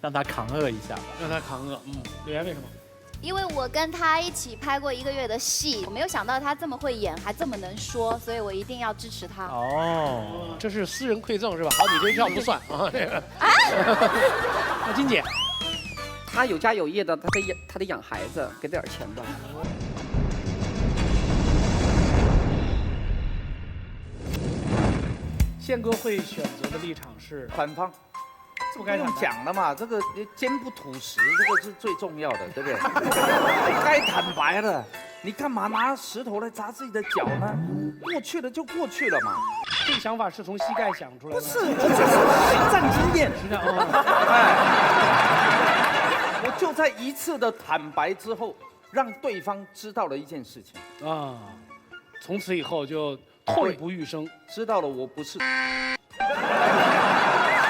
让他抗饿一下吧。让他抗饿，柳岩为什么？因为我跟他一起拍过1个月的戏，我没有想到他这么会演，还这么能说，所以我一定要支持他。哦，这是私人馈赠是吧？好，你这一票不算啊。这个。那金姐，他有家有业的，他得养孩子，给点钱吧。宪哥会选择的立场是反方。不该讲的嘛，这个坚不吐实，这个是最重要的，对不对？该坦白的，你干嘛拿石头来砸自己的脚呢？过去了就过去了嘛。这个想法是从膝盖想出来的？不是，我这是实战经验。我就在一次的坦白之后，让对方知道了一件事情啊，从此以后就痛不欲生，知道了我不是。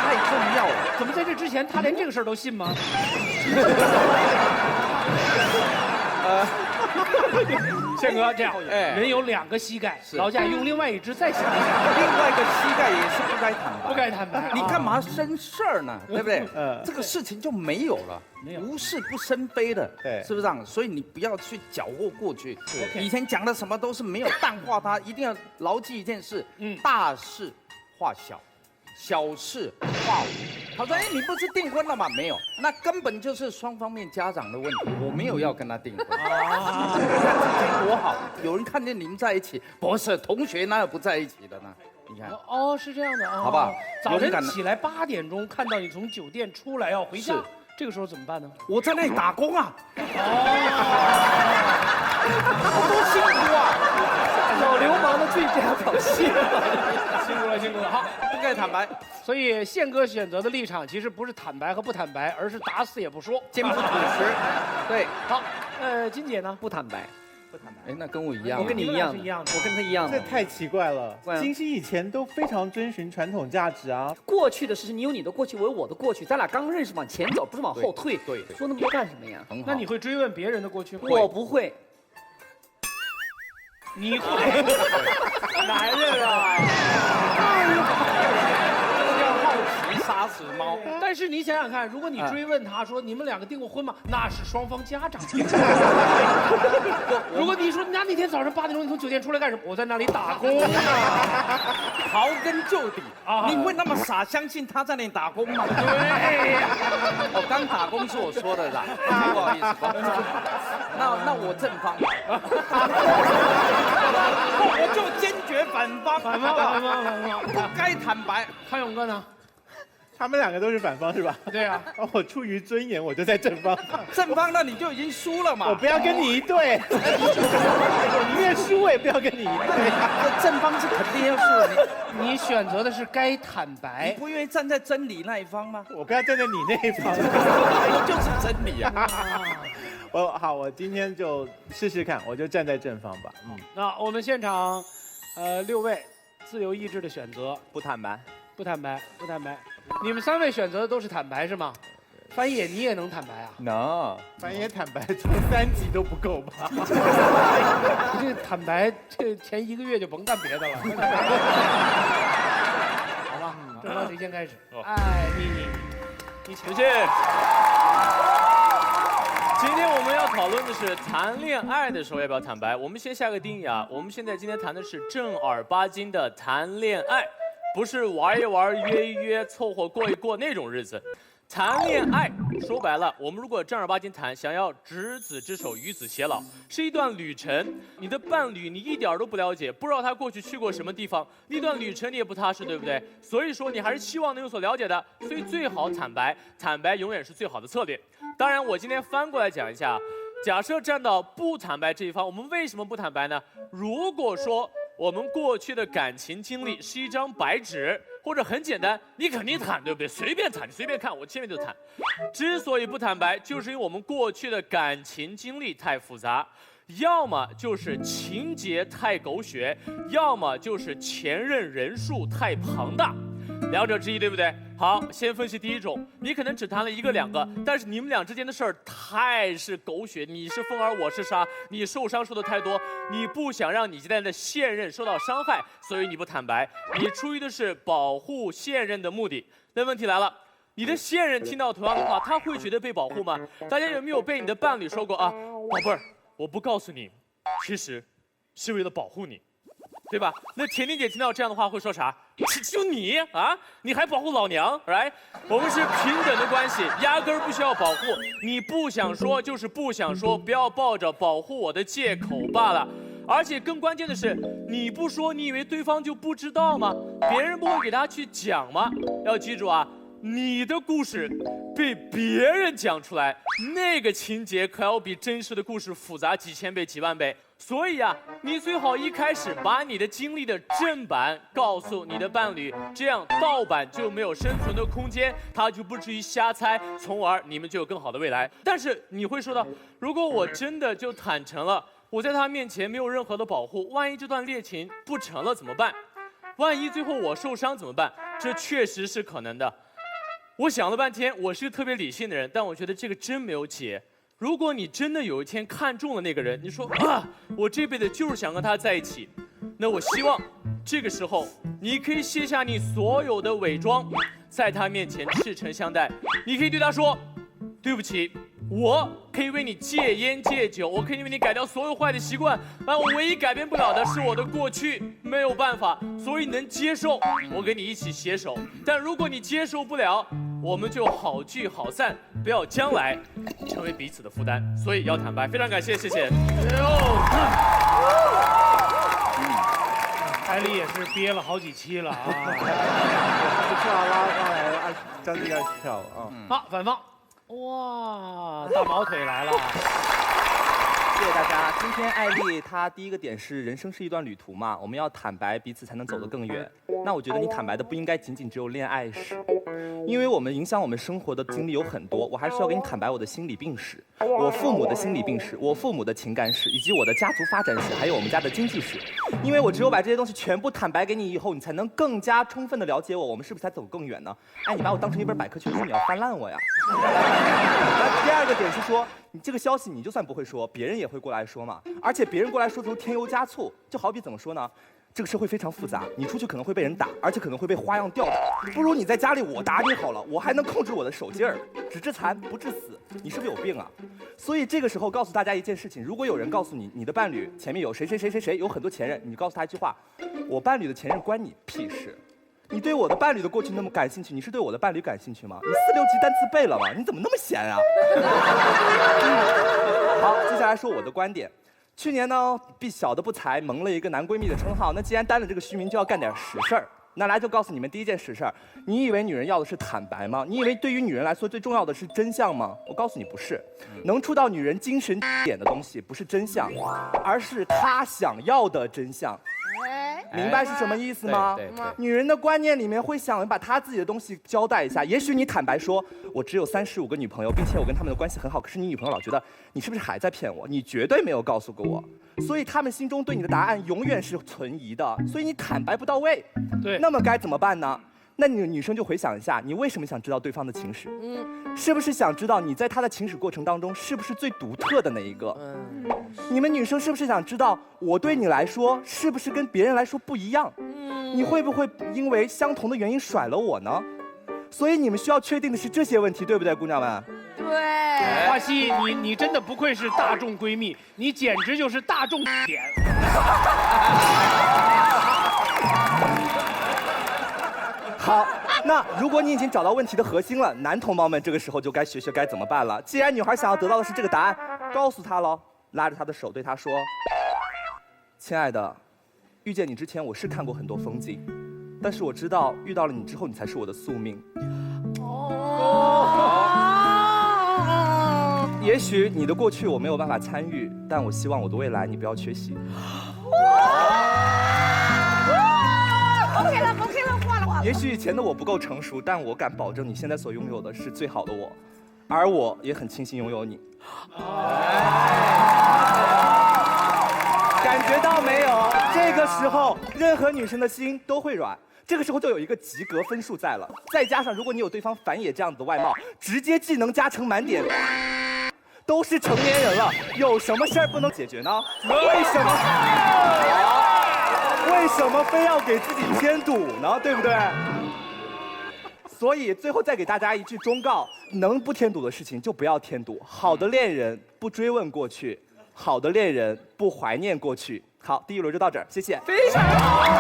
太重要了！怎么在这之前他连这个事儿都信吗？宪哥，这样，人有2个膝盖，劳驾用另外一只再想一想。另外一个膝盖也是不该坦白，不该坦白。你干嘛生事儿呢？对不对？这个事情就没有了，无事不生非的，是不是这样？所以你不要去搅和过去。以前讲的什么都是没有淡化它，一定要牢记一件事：大事化小。小事化无。他说：“哎，你不是订婚了吗？没有，那根本就是双方面家长的问题。我没有要跟他订婚。你看之前多好，有人看见你们在一起，不是同学哪有不在一起的呢？你看。哦，是这样的啊，好不好？早晨起来8点钟看到你从酒店出来要回家，这个时候怎么办呢？我在那里打工啊。多辛苦啊！老流氓的最佳表现。辛苦了，辛苦了。好，不该坦白。所以宪哥选择的立场其实不是坦白和不坦白，而是打死也不说，坚不吐实。对，好，金姐呢？不坦白。不坦白。哎，那跟我一样。我跟你一样，我跟他一样。这太奇怪了。金星以前都非常遵循传统价值啊。过去的事情，你有你的过去，我有我的过去，咱俩刚认识，往前走，不是往后退。对，说那么多干什么呀？那你会追问别人的过去吗？我不会。你会？男人啊！杀死猫。但是你想想看，如果你追问他说你们2个订过婚吗？那是双方家长。如果你说那天早上8点钟你从酒店出来干什么？我在那里打工啊，刨根究底啊！你会那么傻相信他在那里打工吗？对，我刚打工是我说的啦，不好意思，那我正方，我就坚决反方，反方，不该坦白。康永哥呢？他们两个都是反方是吧？对啊。我出于尊严，我就在正方。正方那你就已经输了嘛。我不要跟你一队，我宁愿输，我也不要跟你一队。正方是肯定要输的。你选择的是该坦白。你不愿意站在真理那一方吗？我不要站在你那一方。我就是真理啊。我今天就试试看，我就站在正方吧。那我们现场，6位自由意志的选择，不坦白，不坦白，不坦白。你们3位选择的都是坦白是吗？翻野你也能坦白啊？能。翻野坦白出3集都不够吧？这坦白，这前1个月就甭干别的了。好吧，正方谁先开始？哎，你请。谢谢。今天我们要讨论的是谈恋爱的时候要不要坦白。我们先下个定义啊，我们现在今天谈的是正儿八经的谈恋爱，不是玩一玩、约一约、凑合过一过那种日子。谈恋爱说白了，我们如果正儿八经谈，想要执子之手，与子偕老，是一段旅程。你的伴侣你一点都不了解，不知道他过去去过什么地方，那段旅程你也不踏实，对不对？所以说你还是希望能有所了解的，所以最好坦白，坦白永远是最好的策略。当然，我今天翻过来讲一下，假设站到不坦白这一方，我们为什么不坦白呢？如果说我们过去的感情经历是一张白纸，或者很简单，你肯定谈，对不对？随便谈，你随便看，我前面就谈。之所以不坦白，就是因为我们过去的感情经历太复杂，要么就是情节太狗血，要么就是前任人数太庞大。两者之一，对不对？好，先分析第一种，你可能只谈了1个2个，但是你们俩之间的事儿太是狗血，你是风儿我是沙，你受伤受的太多，你不想让你现在的现任受到伤害，所以你不坦白，你出于的是保护现任的目的。那问题来了，你的现任听到同样的话，他会觉得被保护吗？大家有没有被你的伴侣说过啊，宝贝儿，我不告诉你，其实是为了保护你？对吧？那甜甜姐听到这样的话会说啥？就你啊，你还保护老娘 ，right？ 我们是平等的关系，压根儿不需要保护。你不想说就是不想说，不要抱着保护我的借口罢了。而且更关键的是，你不说，你以为对方就不知道吗？别人不会给他去讲吗？要记住啊，你的故事被别人讲出来，那个情节可要比真实的故事复杂几千倍、几万倍。所以啊，你最好一开始把你的经历的正版告诉你的伴侣，这样盗版就没有生存的空间，他就不至于瞎猜，从而你们就有更好的未来。但是你会说到，如果我真的就坦诚了，我在他面前没有任何的保护，万一这段恋情不成了怎么办？万一最后我受伤怎么办？这确实是可能的。我想了半天，我是个特别理性的人，但我觉得这个真没有解。如果你真的有一天看中了那个人，你说啊，我这辈子就是想跟他在一起，那我希望这个时候你可以卸下你所有的伪装，在他面前赤诚相待。你可以对他说，对不起，我可以为你戒烟戒酒，我可以为你改掉所有坏的习惯，但我唯一改变不了的是我的过去，没有办法，所以能接受，我跟你一起携手。但如果你接受不了，我们就好聚好散，不要将来成为彼此的负担。所以要坦白，非常感谢，谢谢。艾丽也是憋了好几期了啊。跳拉上来按将近要跳啊。好，反方，哇，大毛腿来了。谢谢大家。今天艾丽她第一个点是人生是一段旅途嘛，我们要坦白，彼此才能走得更远。那我觉得你坦白的不应该仅仅只有恋爱史，因为我们影响我们生活的经历有很多，我还是要给你坦白我的心理病史，我父母的心理病史，我父母的情感史，以及我的家族发展史，还有我们家的经济史。因为我只有把这些东西全部坦白给你以后，你才能更加充分的了解我，我们是不是才走更远呢？哎，你把我当成一本百科全书，你要翻烂我呀。那第二个点是说，你这个消息你就算不会说，别人也会过来说嘛，而且别人过来说的时候添油加醋，就好比怎么说呢？这个社会非常复杂，你出去可能会被人打，而且可能会被花样吊打。不如你在家里我打你好了，我还能控制我的手劲儿，只致残不致死。你是不是有病啊？所以这个时候告诉大家一件事情：如果有人告诉你你的伴侣前面有谁谁谁谁谁有很多前任，你告诉他一句话：我伴侣的前任关你屁事。你对我的伴侣的过去那么感兴趣，你是对我的伴侣感兴趣吗？你4、6级单词背了吗？你怎么那么闲啊？好，接下来说我的观点。去年呢，小的不才蒙了一个男闺蜜的称号。那既然担了这个虚名，就要干点实事儿。那来就告诉你们第一件实事儿，你以为女人要的是坦白吗？你以为对于女人来说最重要的是真相吗？我告诉你不是，能触到女人精神点的东西不是真相，而是她想要的真相。明白是什么意思吗？女人的观念里面会想把她自己的东西交代一下。也许你坦白说，我只有35个女朋友，并且我跟她们的关系很好，可是你女朋友老觉得你是不是还在骗我？你绝对没有告诉过我。所以他们心中对你的答案永远是存疑的，所以你坦白不到位。对，那么该怎么办呢？那你女生就回想一下，你为什么想知道对方的情史？是不是想知道你在他的情史过程当中是不是最独特的那一个？你们女生是不是想知道我对你来说是不是跟别人来说不一样？你会不会因为相同的原因甩了我呢？所以你们需要确定的是这些问题，对不对，姑娘们？对，华西，你真的不愧是大众闺蜜，你简直就是大众点。好，那如果你已经找到问题的核心了，男同胞们这个时候就该学学该怎么办了。既然女孩想要得到的是这个答案，告诉她喽，拉着她的手对她说：“亲爱的，遇见你之前我是看过很多风景，但是我知道遇到了你之后，你才是我的宿命。”也许你的过去我没有办法参与，但我希望我的未来你不要缺席。OK 了，画了。也许以前的我不够成熟，但我敢保证你现在所拥有的是最好的我，而我也很庆幸拥有你。感觉到没有？这个时候，任何女生的心都会软。这个时候就有一个及格分数在了，再加上如果你有对方反野这样子的外貌，直接技能加成满点。都是成年人了，有什么事儿不能解决呢？为什么非要给自己添堵呢？对不对？所以最后再给大家一句忠告：能不添堵的事情就不要添堵。好的恋人不追问过去，好的恋人不怀念过去。好，第一轮就到这儿，谢谢。非常好，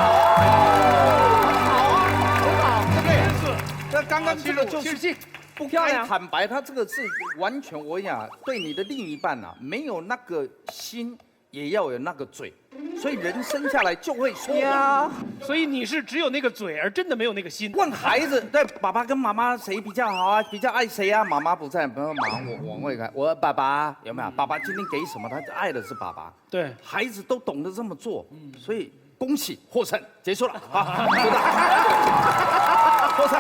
很好，那刚刚这个就是不该坦白，他这个是完全我讲对你的另一半啊，没有那个心，也要有那个嘴，所以人生下来就会说谎。所以你是只有那个嘴，而真的没有那个心。问孩子，对爸爸跟妈妈谁比较好啊？比较爱谁啊？妈妈不在，不要忙，我会看。我爸爸有没有？爸爸今天给什么，他爱的是爸爸。对，孩子都懂得这么做，所以恭喜获胜，结束了。好，获胜。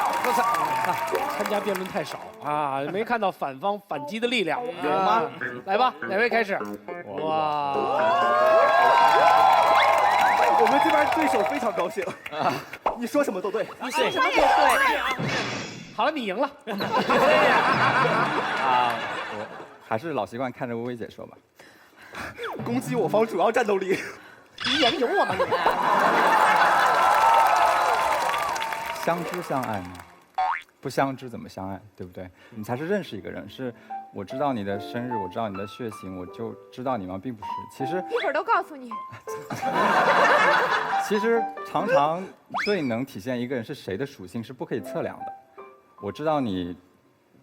参加辩论太少啊，没看到反方反击的力量。有吗？来吧，哪位开始？哇！我们这边对手非常高兴。你说什么都对，你说什么都对。好了，你赢了。我还是老习惯看着薇薇姐说吧。攻击我方主要战斗力。遗言有我吗？相知相爱吗？不相知怎么相爱，对不对？你才是认识一个人，是我知道你的生日，我知道你的血型，我就知道你吗？并不是，其实一会儿都告诉你。其实常常最能体现一个人是谁的属性是不可以测量的。我知道你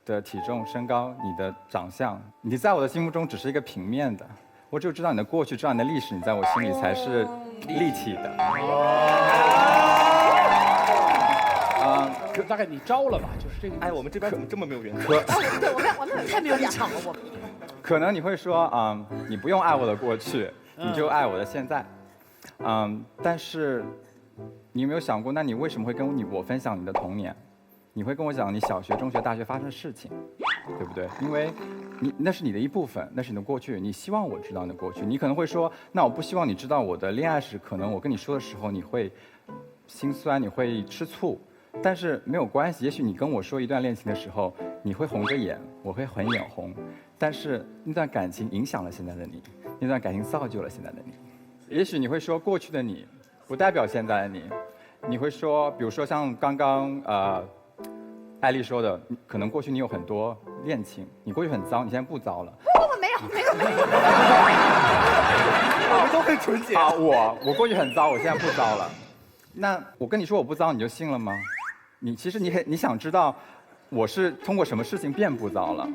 的体重、身高、你的长相，你在我的心目中只是一个平面的。我只有知道你的过去，知道你的历史，你在我心里才是立体的。大概你招了吧，就是这个。哎，我们这边怎么这么没有原则？对，我们太没有立场了，我们。可能你会说，你不用爱我的过去，你就爱我的现在。但是你有没有想过，那你为什么会跟我分享你的童年？你会跟我讲你小学、中学、大学发生的事情，对不对？因为那是你的一部分，那是你的过去，你希望我知道你的过去。你可能会说，那我不希望你知道我的恋爱史，可能我跟你说的时候你会心酸，你会吃醋。但是没有关系，也许你跟我说一段恋情的时候，你会红着眼，我会很眼红，但是那段感情影响了现在的你，那段感情造就了现在的你。也许你会说过去的你不代表现在的你，你会说，比如说像刚刚艾丽说的，可能过去你有很多恋情，你过去很糟，你现在不糟了。没有。我们都很纯洁。好，我过去很糟，我现在不糟了。那我跟你说我不糟，你就信了吗？其实你想知道，我是通过什么事情变不糟了？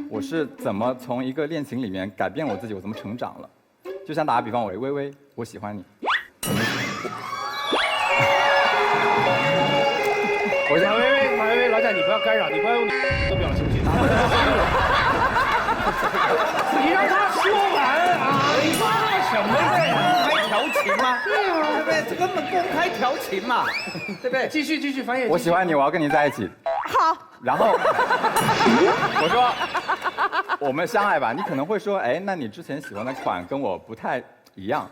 我是怎么从一个恋情里面改变我自己？我怎么成长了？就像打个比方，我薇薇，我喜欢你。马薇薇，老贾你不要干扰，你不要用你的表情去打断他心里。你让他说完啊！你说那什么呀？公开调情吗？对呀，对不对？这根本公开调情嘛，对不对？继续，樊爷。我喜欢你，我要跟你在一起。好。然后我说我们相爱吧。你可能会说，哎，那你之前喜欢的款跟我不太一样。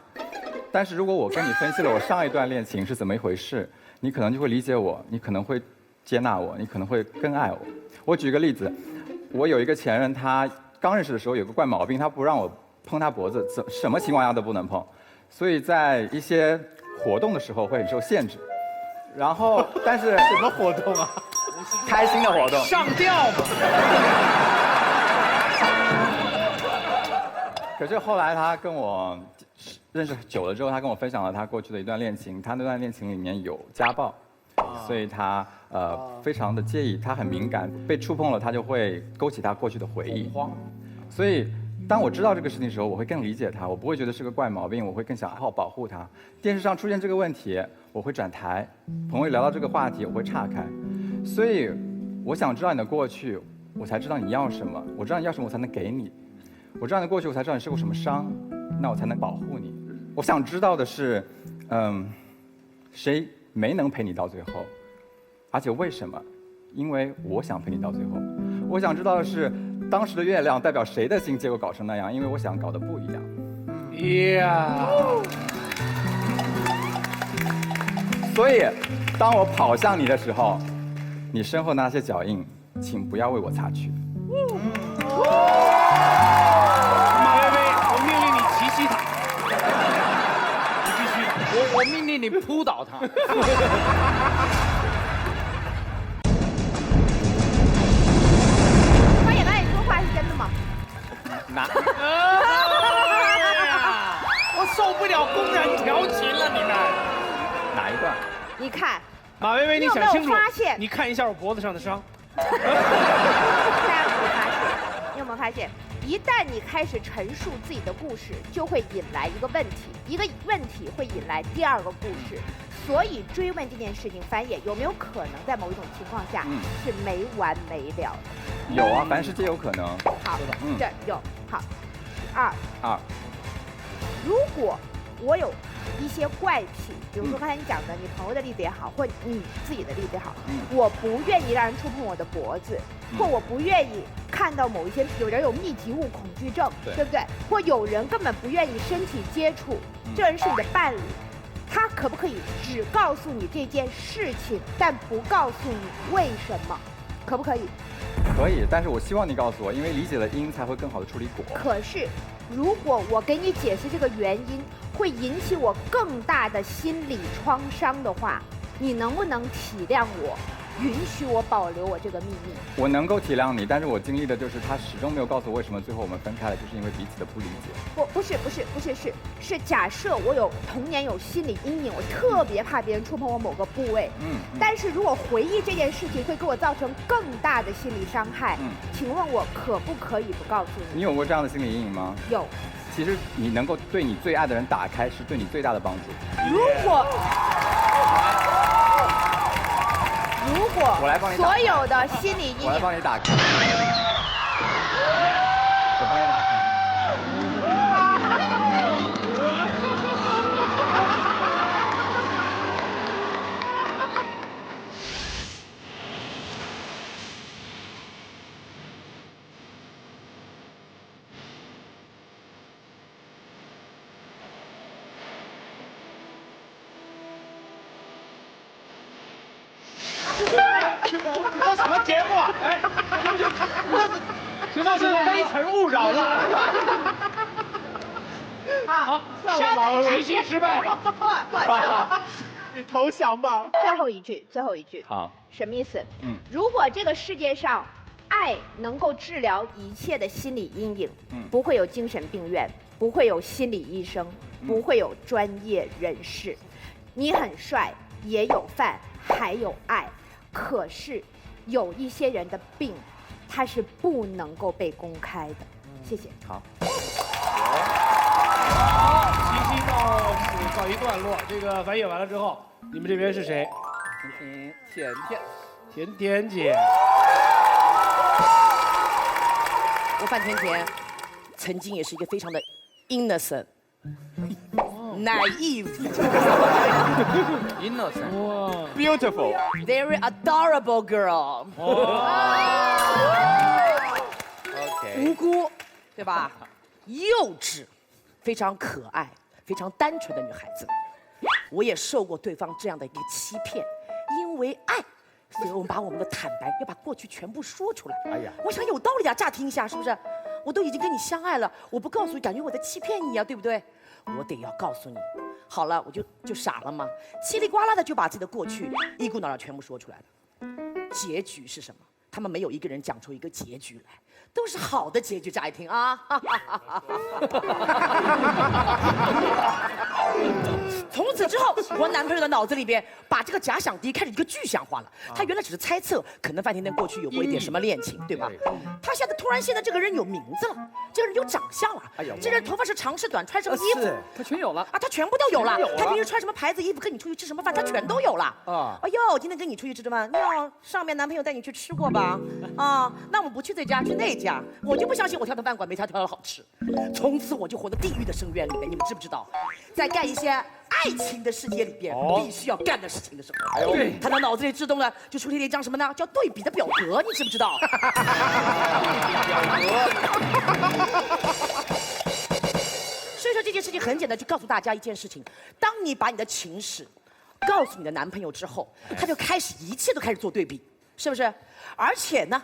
但是如果我跟你分析了我上一段恋情是怎么一回事，你可能就会理解我，你可能会接纳我，你可能会更爱我。我举个例子，我有一个前任，他刚认识的时候有个怪毛病，他不让我碰他脖子，什么情况下都不能碰，所以在一些活动的时候会很受限制。然后，但是什么活动啊？开心的活动。上吊嘛。可是后来他跟我认识久了之后，他跟我分享了他过去的一段恋情，他那段恋情里面有家暴，所以他非常的介意，他很敏感，被触碰了他就会勾起他过去的回忆。所以当我知道这个事情的时候，我会更理解他，我不会觉得是个怪毛病，我会更想好好保护他。电视上出现这个问题，我会转台；朋友聊到这个话题，我会岔开。所以我想知道你的过去，我才知道你要什么。我知道你要什么，我才能给你。我知道你的过去，我才知道你受过什么伤，那我才能保护你。我想知道的是，谁没能陪你到最后，而且为什么？因为我想陪你到最后。我想知道的是，当时的月亮代表谁的心，结果搞成那样，因为我想搞得不一样。呀。所以，当我跑向你的时候，你身后那些脚印，请不要为我擦去。马薇薇，我命令你骑西塔。你必须。我命令你扑倒他。发现刚才你说话是真的吗？我受不了公然调情了，你们。哪一段？你看，马薇薇，你想清楚。你有没有发现？你看一下我脖子上的伤。大家有没有发现？你有没有发现？一旦你开始陈述自己的故事，就会引来一个问题，一个问题会引来第二个故事。所以追问这件事情，翻页有没有可能在某一种情况下是没完没了的？有啊，凡事皆有可能。好，这有好。二，如果我有一些怪癖，比如说刚才你讲的你朋友的例子也好，或你自己的例子也好，我不愿意让人触碰我的脖子，或我不愿意看到某一些有人有密集物恐惧症，对不对？或有人根本不愿意身体接触，这人是你的伴侣，他可不可以只告诉你这件事情，但不告诉你为什么？可不可以？可以，但是我希望你告诉我，因为理解了因才会更好的处理果。可是，如果我给你解释这个原因，会引起我更大的心理创伤的话，你能不能体谅我，允许我保留我这个秘密？我能够体谅你，但是我经历的就是他始终没有告诉我为什么最后我们分开了，就是因为彼此的不理解。是假设我有童年有心理阴影，我特别怕别人触碰我某个部位。但是如果回忆这件事情会给我造成更大的心理伤害，请问我可不可以不告诉你？你有过这样的心理阴影吗？有。其实你能够对你最爱的人打开，是对你最大的帮助。如果我来帮你所有的心理阴影，我来帮你打开。我帮你打开。这什么节目啊？哎，这是非诚勿扰了。好，奇袭失败了。你投降吧。最后一句。好。什么意思？如果这个世界上爱能够治疗一切的心理阴影，不会有精神病院，不会有心理医生，不会有专业人士。你很帅，也有饭，还有爱。可是，有一些人的病，它是不能够被公开的。谢谢。好。奇袭到此告一段落。这个翻译完了之后，你们这边是谁？请甜甜。甜甜姐，我范甜甜曾经也是一个非常的 innocent、naive、innocent、beautiful、 very adorable girl。无辜，对吧？幼稚，非常可爱、非常单纯的女孩子。我也受过对方这样的一个欺骗，因为爱，所以我们把我们的坦白要把过去全部说出来。哎呀，我想有道理啊，乍听一下是不是？我都已经跟你相爱了，我不告诉你，感觉我在欺骗你啊，对不对？我得要告诉你。好了，我就傻了嘛，叽里呱啦的就把自己的过去一股脑的全部说出来了。结局是什么？他们没有一个人讲出一个结局来，都是好的结局。乍一听啊，从此之后，我男朋友的脑子里边把这个假想敌开始一个具象化了。他原来只是猜测，可能范甜甜过去有过一点什么恋情，对吧？他现在突然这个人有名字了，这个人有长相了，这人头发是长是短，穿什么衣服，他全有了啊，他全部都有了。他平时穿什么牌子衣服，跟你出去吃什么饭，他全都有了啊。哎呦，今天跟你出去吃饭，要上面男朋友带你去吃过吧？啊，那我们不去这家，去那家。我就不相信我挑的饭馆没他挑的好吃。从此我就活在地狱的深渊里面，你们知不知道？在干一些爱情的世界里边必须要干的事情的时候，他的脑子里自动的就出现了一张什么呢？叫对比的表格，你知不知道？所以说这件事情很简单，就告诉大家一件事情：当你把你的情史告诉你的男朋友之后，他就开始一切都开始做对比，是不是？而且呢，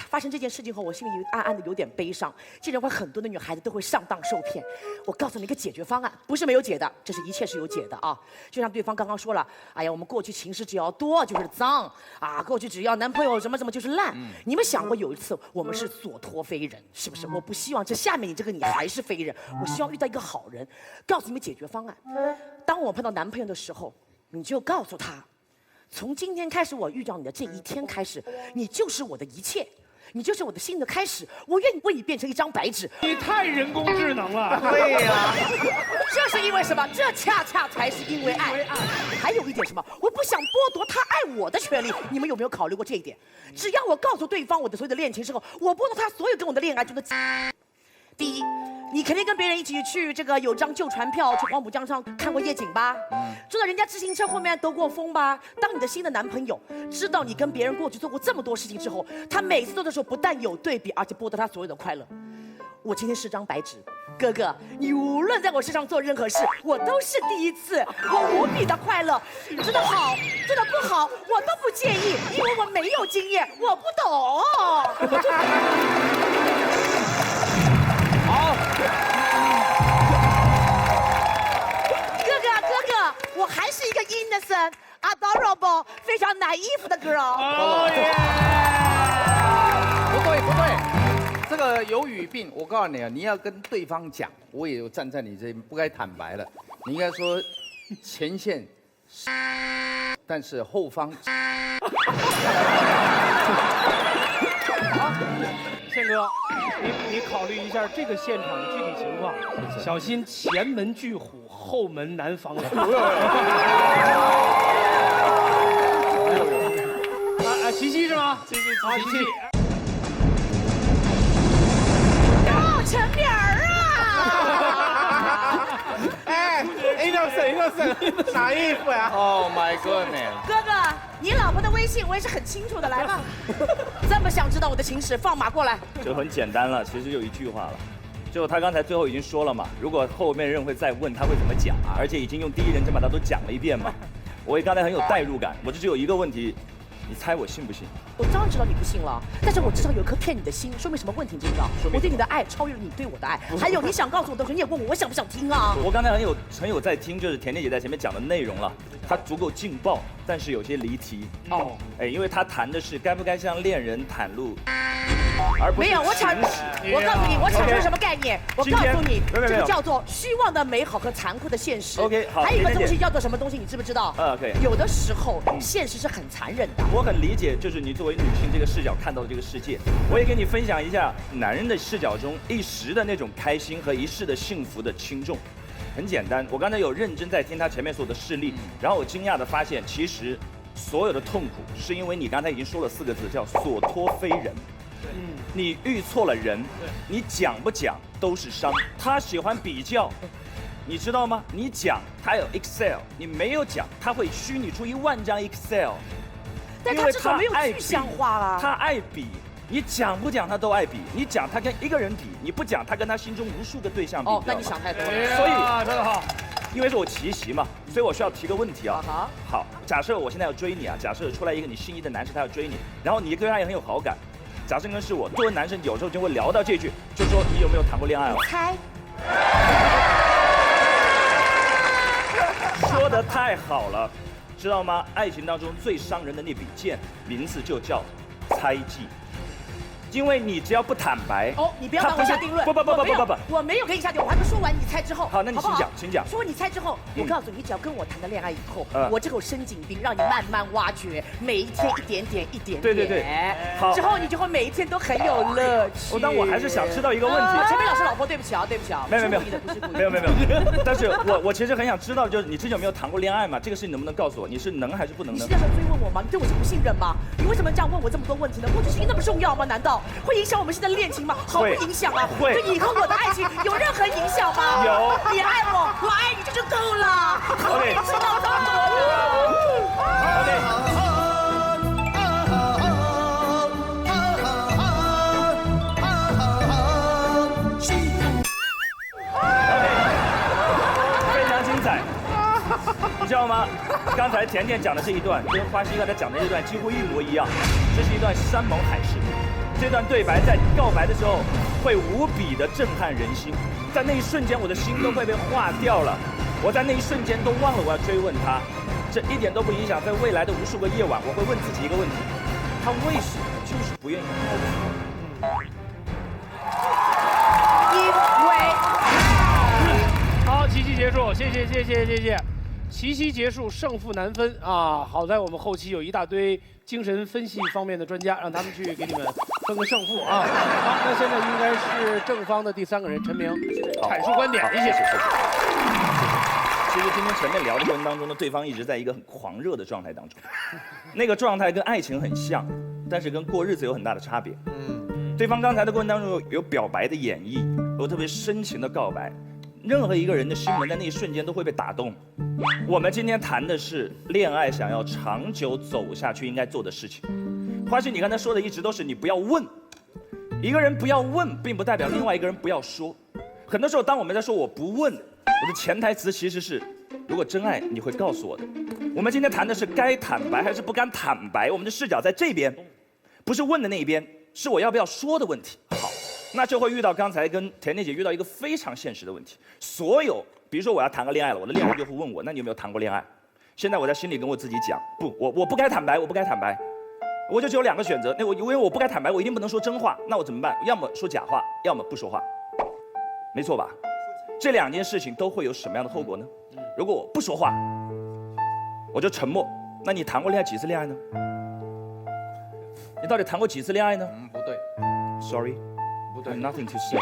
发生这件事情后，我心里暗暗的有点悲伤。既然会很多的女孩子都会上当受骗，我告诉你一个解决方案，不是没有解的，这是一切是有解的啊！就像对方刚刚说了，哎呀，我们过去情史只要多就是脏啊，过去只要男朋友什么什么就是烂。你们想过有一次我们是所托非人，是不是？我不希望这下面你这个你还是非人，我希望遇到一个好人。告诉你们解决方案，当我碰到男朋友的时候，你就告诉他。从今天开始，我遇到你的这一天开始，你就是我的一切，你就是我的新的开始。我愿意为你变成一张白纸。你太人工智能了。对呀，这是因为什么？这恰恰才是因为爱。还有一点什么？我不想剥夺他爱我的权利。你们有没有考虑过这一点？只要我告诉对方我的所有的恋情之后，我剥夺他所有跟我的恋爱中的。第一，你肯定跟别人一起去这个有张旧船票去黄浦江上看过夜景吧？坐在人家自行车后面兜过风吧？当你的新的男朋友知道你跟别人过去做过这么多事情之后，他每次做的时候不但有对比，而且剥夺他所有的快乐。我今天是张白纸，哥哥，你无论在我身上做任何事，我都是第一次，我无比的快乐，做得好，做得不好，我都不介意，因为我没有经验，我不懂。好，哥哥，我还是一个 innocent、adorable、非常naive的 girl。不对，这个有语病。我告诉你啊，你要跟对方讲，我也有站在你这边，不该坦白了。你应该说前线，但是后方。宪哥，你考虑一下这个现场的具体情况，小心前门拒虎，后门难防狼。琪琪是吗？琪琪。哦，陈明儿啊！哎 ，innocent， 啥衣服呀 ？Oh my goodness！ 哥哥，你老婆的微信我也是很清楚的，来吧。这么想知道我的情史，放马过来。就很简单了，其实就一句话了，就他刚才最后已经说了嘛，如果后面人会再问，他会怎么讲啊？而且已经用第一人称把他都讲了一遍嘛。我刚才很有代入感，我就只有一个问题，你猜我信不信？我当然知道你不信了，但是我至少有一颗骗你的心，说明什么问题？你知不知道？我对你的爱超越了你对我的爱。还有你想告诉我的东西，你也问我想不想听啊？我刚才很有在听，就是甜甜姐在前面讲的内容了，她足够劲爆，但是有些离题。哦，哎，因为她谈的是该不该向恋人袒露，而不是没有。我告诉你，我阐述什么概念？我告诉你，这个叫做虚妄的美好和残酷的现实。OK， 好。还有一个东西叫做什么东西？你知不知道？OK。有的时候现实是很残忍的。我很理解，就是你作为女性这个视角看到的这个世界。我也跟你分享一下男人的视角中一时的那种开心和一世的幸福的轻重。很简单，我刚才有认真在听他前面所有的事例，然后我惊讶的发现，其实所有的痛苦是因为你刚才已经说了4个字，叫所托非人。你遇错了人，你讲不讲都是伤。他喜欢比较，你知道吗？你讲他有 Excel， 你没有讲他会虚拟出10000张 Excel。但他至少没有具象化啊。他爱比，你讲不讲他都爱比。你讲他跟一个人比，你不讲他跟他心中无数个对象比。哦，那你想太多了。所以真的好。因为是我奇袭嘛，所以我需要提个问题啊。好，假设我现在要追你啊，假设出来一个你心仪的男生，他要追你，然后你对他也很有好感。假设跟是我，作为男生有时候就会聊到这句，就说你有没有谈过恋爱啊？猜。说得太好了，知道吗？爱情当中最伤人的那笔剑，名字就叫猜忌。因为你只要不坦白，哦，你不要帮我下定论。不，我没有给你下定论，我还没说完，你猜之后。好，那你请讲，请讲。说你猜之后，我告诉你，你只要跟我谈了恋爱以后，我这口深井冰让你慢慢挖掘，每一天一点点，一点点。对。好。之后你就会每一天都很有乐趣。但我还是想知道一个问题。陈佩老师老婆，对不起啊。没有。但是我其实很想知道，就是你之前有没有谈过恋爱嘛？这个事情能不能告诉我？你是能还是不能呢？你是在追问我吗？你对我是不信任吗？你为什么这样问我这么多问题呢？过去事情那么重要吗？难道会影响我们现在的恋情吗？毫不影响啊。会。对你和我的爱情有任何影响吗？有。你爱我，我爱你，这就够了。OK。知道吗？非常精彩。你知道吗？刚才甜甜讲的这一段，跟花溪刚才讲的这一段几乎一模一样。这是一段山盟海誓。这段对白在告白的时候会无比的震撼人心，在那一瞬间我的心都会被化掉了，我在那一瞬间都忘了我要追问他，这一点都不影响在未来的无数个夜晚，我会问自己一个问题：他为什么就是不愿意告诉我？因为好，奇袭结束，谢谢。奇袭结束，胜负难分啊！好在我们后期有一大堆精神分析方面的专家，让他们去给你们分个胜负啊！好，那现在应该是正方的第3个人陈明阐述观点，谢谢。其实今天前面聊的过程当中呢，对方一直在一个很狂热的状态当中，那个状态跟爱情很像，但是跟过日子有很大的差别。对方刚才的过程当中有表白的演绎，有特别深情的告白。任何一个人的心门在那一瞬间都会被打动。我们今天谈的是恋爱想要长久走下去应该做的事情。花絮，你刚才说的一直都是你不要问，一个人不要问，并不代表另外一个人不要说。很多时候，当我们在说我不问，我的潜台词其实是，如果真爱，你会告诉我的。我们今天谈的是该坦白还是不该坦白，我们的视角在这边，不是问的那一边，是我要不要说的问题。好。那就会遇到刚才跟甜甜姐遇到一个非常现实的问题。所有，比如说我要谈个恋爱了，我的恋人就会问我，那你有没有谈过恋爱？现在我在心里跟我自己讲，不，我不该坦白，我不该坦白，我就只有2个选择。那因为我不该坦白，我一定不能说真话，那我怎么办？要么说假话，要么不说话，没错吧？这2件事情都会有什么样的后果呢？如果我不说话，我就沉默，那你谈过恋爱几次恋爱呢？你到底谈过几次恋爱呢？不对 ，Sorry。Nothing to say 。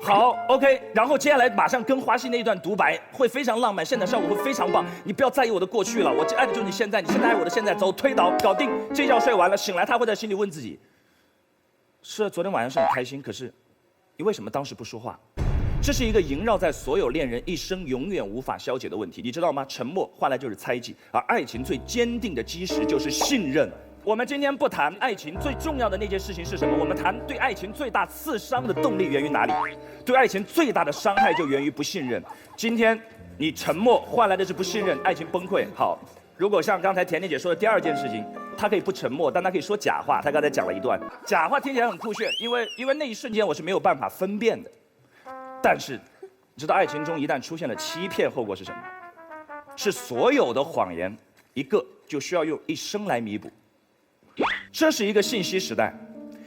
好 ，OK， 然后接下来马上跟花溪那一段独白会非常浪漫，现场效果会非常棒。你不要在意我的过去了，我爱的就是你现在，你现在爱我的现在，走，推倒，搞定。这觉睡完了，醒来他会在心里问自己：是昨天晚上是很开心，可是你为什么当时不说话？这是一个萦绕在所有恋人一生永远无法消解的问题，你知道吗？沉默换来就是猜忌，而爱情最坚定的基石就是信任。我们今天不谈爱情最重要的那件事情是什么，我们谈对爱情最大刺伤的动力源于哪里？对爱情最大的伤害就源于不信任。今天你沉默换来的是不信任，爱情崩溃。好，如果像刚才甜甜姐说的第2件事情，她可以不沉默，但她可以说假话。她刚才讲了一段假话，听起来很酷炫，因为那一瞬间我是没有办法分辨的。但是，你知道爱情中一旦出现了欺骗，后果是什么？是所有的谎言一个就需要用一生来弥补。这是一个信息时代，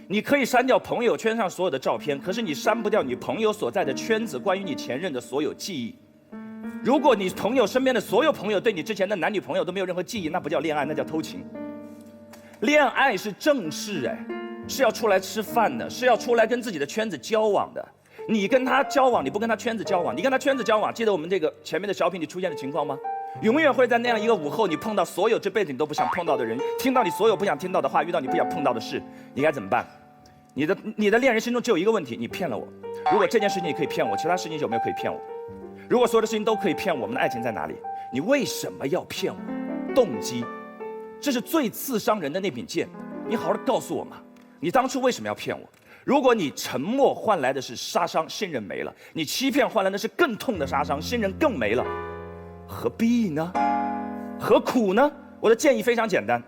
你可以删掉朋友圈上所有的照片，可是你删不掉你朋友所在的圈子关于你前任的所有记忆。如果你朋友身边的所有朋友对你之前的男女朋友都没有任何记忆，那不叫恋爱，那叫偷情。恋爱是正事，是要出来吃饭的，是要出来跟自己的圈子交往的。你跟他交往，你不跟他圈子交往，你跟他圈子交往，记得我们这个前面的小品里出现的情况吗？永远会在那样一个午后，你碰到所有这辈子你都不想碰到的人，听到你所有不想听到的话，遇到你不想碰到的事，你该怎么办？你的恋人心中只有一个问题：你骗了我。如果这件事情你可以骗我，其他事情有没有可以骗我？如果所有的事情都可以骗我们的爱情在哪里？你为什么要骗我？动机，这是最刺伤人的那柄剑。你好好的告诉我嘛，你当初为什么要骗我？如果你沉默换来的是杀伤，信任没了；你欺骗换来的是更痛的杀伤，信任更没了，何必呢？何苦呢？我的建议非常简单，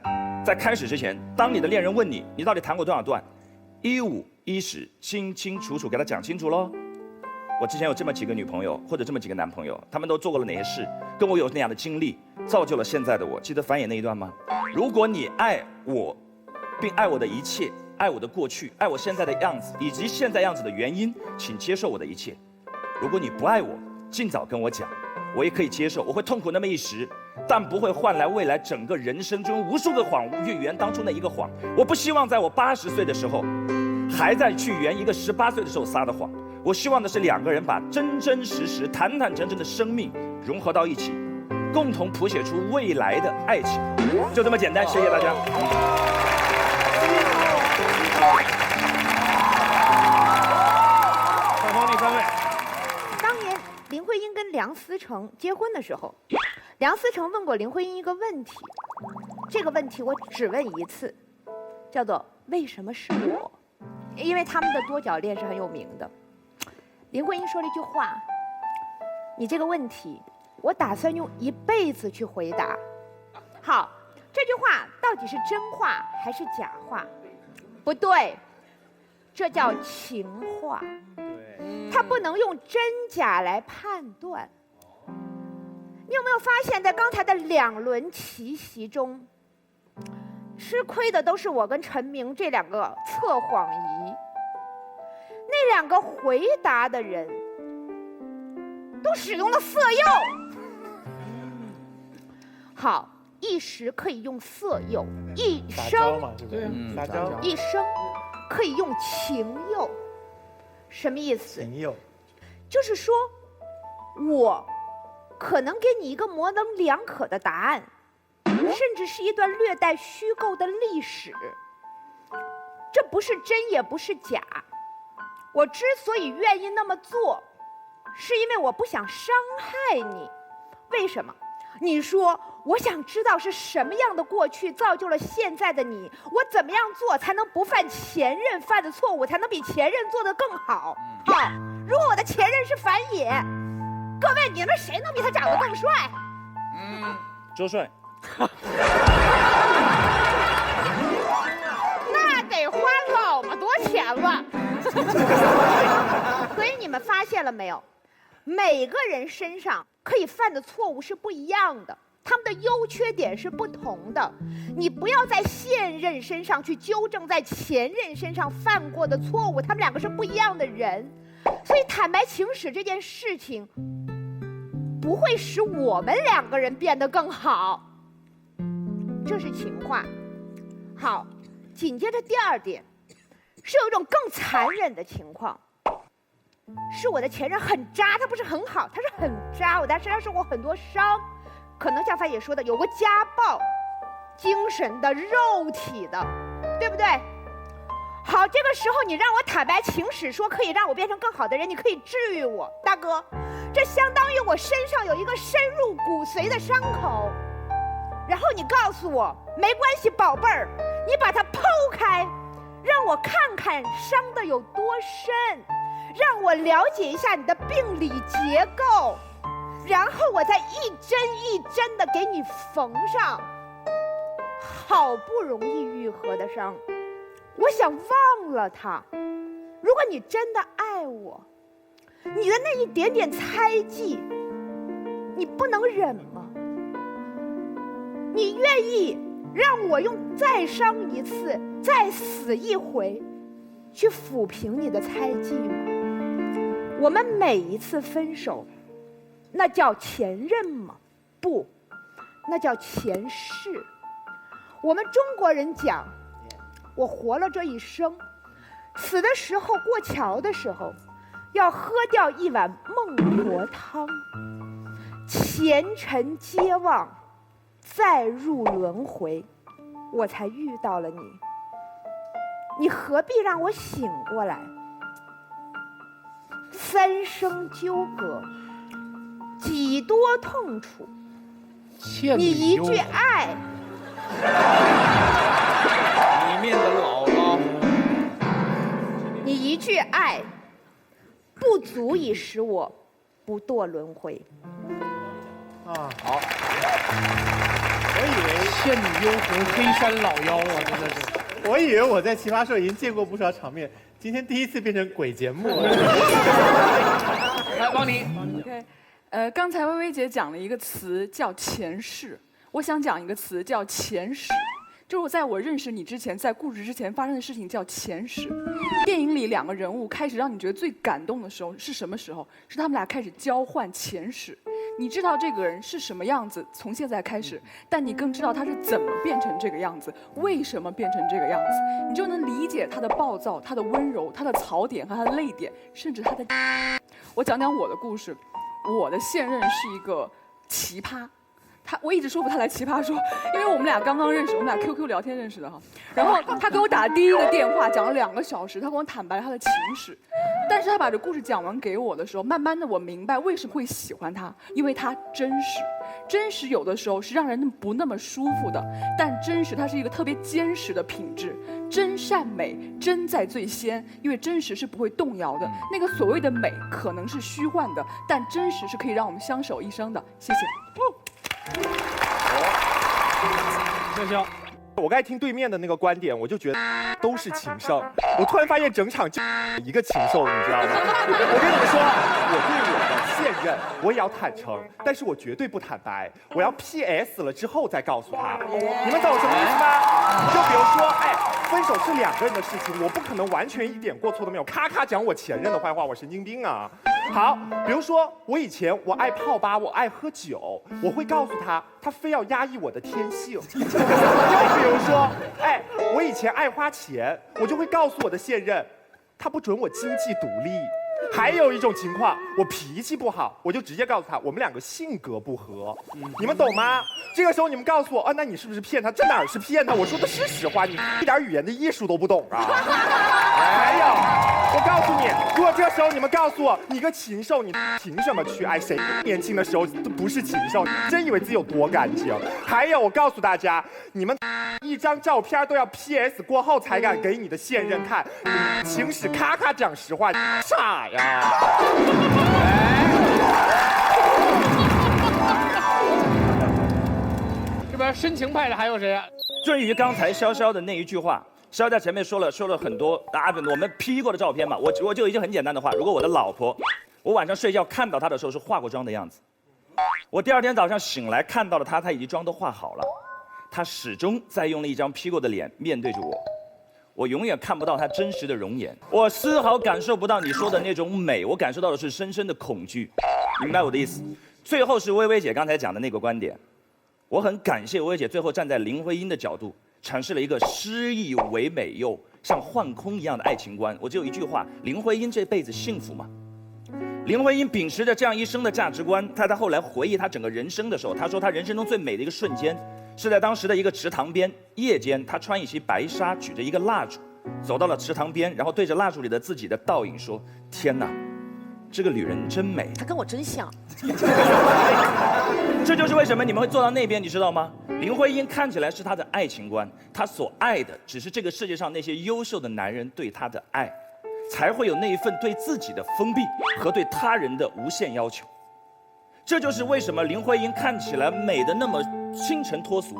在开始之前，当你的恋人问你，你到底谈过多少段，15、10，清清楚楚给他讲清楚喽。我之前有这么几个女朋友，或者这么几个男朋友，他们都做过了哪些事，跟我有那样的经历，造就了现在的我。记得繁衍那一段吗？如果你爱我，并爱我的一切，爱我的过去，爱我现在的样子，以及现在样子的原因，请接受我的一切。如果你不爱我，尽早跟我讲，我也可以接受，我会痛苦那么一时，但不会换来未来整个人生中无数个谎去圆当初那一个谎。我不希望在我80岁的时候，还在去圆一个18岁的时候撒的谎。我希望的是两个人把真真实实、坦坦诚诚的生命融合到一起，共同谱写出未来的爱情，就这么简单。谢谢大家。上方第3位。当年林徽因跟梁思成结婚的时候，梁思成问过林徽因一个问题，这个问题我只问一次，叫做为什么是我？因为他们的多角恋是很有名的。林徽因说了一句话：“你这个问题，我打算用一辈子去回答。”好，这句话到底是真话还是假话？不对，这叫情话。它不能用真假来判断。你有没有发现，在刚才的2轮奇袭中，吃亏的都是我跟陈明这2个测谎仪。那2个回答的人都使用了色诱。好，一时可以用色诱，一生撒娇，一生可以用情诱。什么意思？情诱就是说，我可能给你一个模棱两可的答案，甚至是一段略带虚构的历史。这不是真，也不是假。我之所以愿意那么做，是因为我不想伤害你。为什么？你说，我想知道是什么样的过去造就了现在的你，我怎么样做才能不犯前任犯的错误，才能比前任做得更好？好，如果我的前任是樊野，各位，你们谁能比他长得更帅？周帅。那得花老么多钱了。所以你们发现了没有？每个人身上可以犯的错误是不一样的，他们的优缺点是不同的。你不要在现任身上去纠正在前任身上犯过的错误，他们2个是不一样的人。所以坦白情史这件事情不会使我们2个人变得更好，这是情话。好，紧接着第2点，是有一种更残忍的情况，是我的前任很渣，他不是很好，他是很渣，我在身上受过很多伤，可能像范姐说的有过家暴，精神的、肉体的，对不对？好，这个时候你让我坦白情史，说可以让我变成更好的人，你可以治愈我，大哥，这相当于我身上有一个深入骨髓的伤口，然后你告诉我没关系，宝贝儿，你把它剖开，让我看看伤的有多深，让我了解一下你的病理结构，然后我再一针一针的给你缝上。好不容易愈合的伤，我想忘了它。如果你真的爱我，你的那一点点猜忌，你不能忍吗？你愿意让我用再伤一次、再死一回，去抚平你的猜忌吗？我们每一次分手，那叫前任吗？不，那叫前世。我们中国人讲，我活了这一生，死的时候过桥的时候，要喝掉一碗孟婆汤。前前尘皆忘，再入轮回，我才遇到了你。你何必让我醒过来？三生纠葛，几多痛楚，你一句爱，里面的姥姥，你一句爱，不足以使我不堕轮回。啊，好。我以为倩女幽魂、黑山老妖啊，真的是。我以为我在奇葩说已经见过不少场面，今天第一次变成鬼节目了。来，汪妮。OK，刚才薇薇姐讲了一个词叫前世，我想讲一个词叫前史。就是在我认识你之前，在故事之前发生的事情叫前史。电影里两个人物开始让你觉得最感动的时候是什么时候？是他们俩开始交换前史。你知道这个人是什么样子，从现在开始，但你更知道他是怎么变成这个样子，为什么变成这个样子，你就能理解他的暴躁、他的温柔、他的槽点和他的泪点，甚至他的。我讲讲我的故事，我的现任是一个奇葩。我一直说服他来奇葩说，因为我们俩刚刚认识，我们俩 QQ 聊天认识的哈。然后他给我打第一个电话，讲了2个小时，他跟我坦白他的情史。但是他把这故事讲完给我的时候，慢慢的我明白为什么会喜欢他，因为他真实。真实有的时候是让人不那么舒服的，但真实它是一个特别坚实的品质。真善美，真在最先，因为真实是不会动摇的。那个所谓的美可能是虚幻的，但真实是可以让我们相守一生的。谢谢。笑笑，我刚才听对面的那个观点，我就觉得都是情圣。我突然发现整场就一个禽兽，你知道吗？我跟你们说，我对我的现任我也要坦诚，但是我绝对不坦白，我要 PS 了之后再告诉他。你们懂什么意思吗？就比如说，分手是2个人的事情，我不可能完全一点过错都没有，咔咔讲我前任的坏话，我神经病啊！好，比如说我以前我爱泡吧，我爱喝酒，我会告诉他，他非要压抑我的天性。又比如说，我以前爱花钱，我就会告诉我的现任，他不准我经济独立。还有一种情况，我脾气不好，我就直接告诉他，我们2个性格不合，你们懂吗？这个时候你们告诉我，那你是不是骗他？这哪是骗他？我说的是实话，你一点语言的艺术都不懂啊！还有，我告诉你，如果这时候你们告诉我，你个禽兽，你凭什么去爱谁？年轻的时候都不是禽兽，真以为自己有多干净？还有，我告诉大家，你们一张照片都要 PS 过后才敢给你的现任看，情史咔咔讲实话，傻呀！这边深情派的还有谁啊？对于刚才潇潇的那一句话，潇在前面说了很多我们 P 过的照片嘛，我就一句很简单的话，如果我的老婆，我晚上睡觉看到她的时候是化过妆的样子，我第2天早上醒来看到了她已经妆都化好了，她始终在用了一张 P 过的脸面对着我。我永远看不到她真实的容颜，我丝毫感受不到你说的那种美，我感受到的是深深的恐惧，明白我的意思？最后是薇薇姐刚才讲的那个观点，我很感谢薇薇姐最后站在林徽因的角度，阐释了一个诗意唯美又像幻空一样的爱情观。我只有一句话：林徽因这辈子幸福吗？林徽因秉持着这样一生的价值观，她在后来回忆她整个人生的时候，她说她人生中最美的一个瞬间，是在当时的一个池塘边，夜间，她穿一袭白纱，举着一个蜡烛，走到了池塘边，然后对着蜡烛里的自己的倒影说：“天哪，这个女人真美。”她跟我真像。这就是为什么你们会坐到那边，你知道吗？林徽因看起来是她的爱情观，她所爱的只是这个世界上那些优秀的男人对她的爱，才会有那一份对自己的封闭和对他人的无限要求。这就是为什么林徽因看起来美得那么清纯脱俗，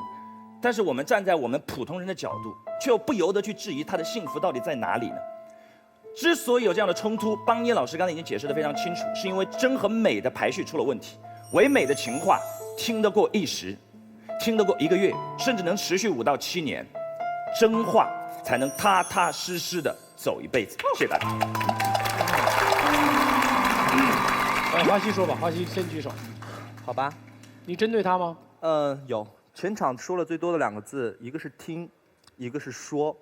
但是我们站在我们普通人的角度，却又不由得去质疑她的幸福到底在哪里呢？之所以有这样的冲突，邦妮老师刚才已经解释得非常清楚，是因为真和美的排序出了问题。唯美的情话听得过一时，听得过1个月，甚至能持续5到7年，真话才能踏踏实实的走一辈子。谢谢大家。华西说吧，华西先举手。好吧。你针对他吗？有，全场说了最多的2个字，一个是听，一个是说。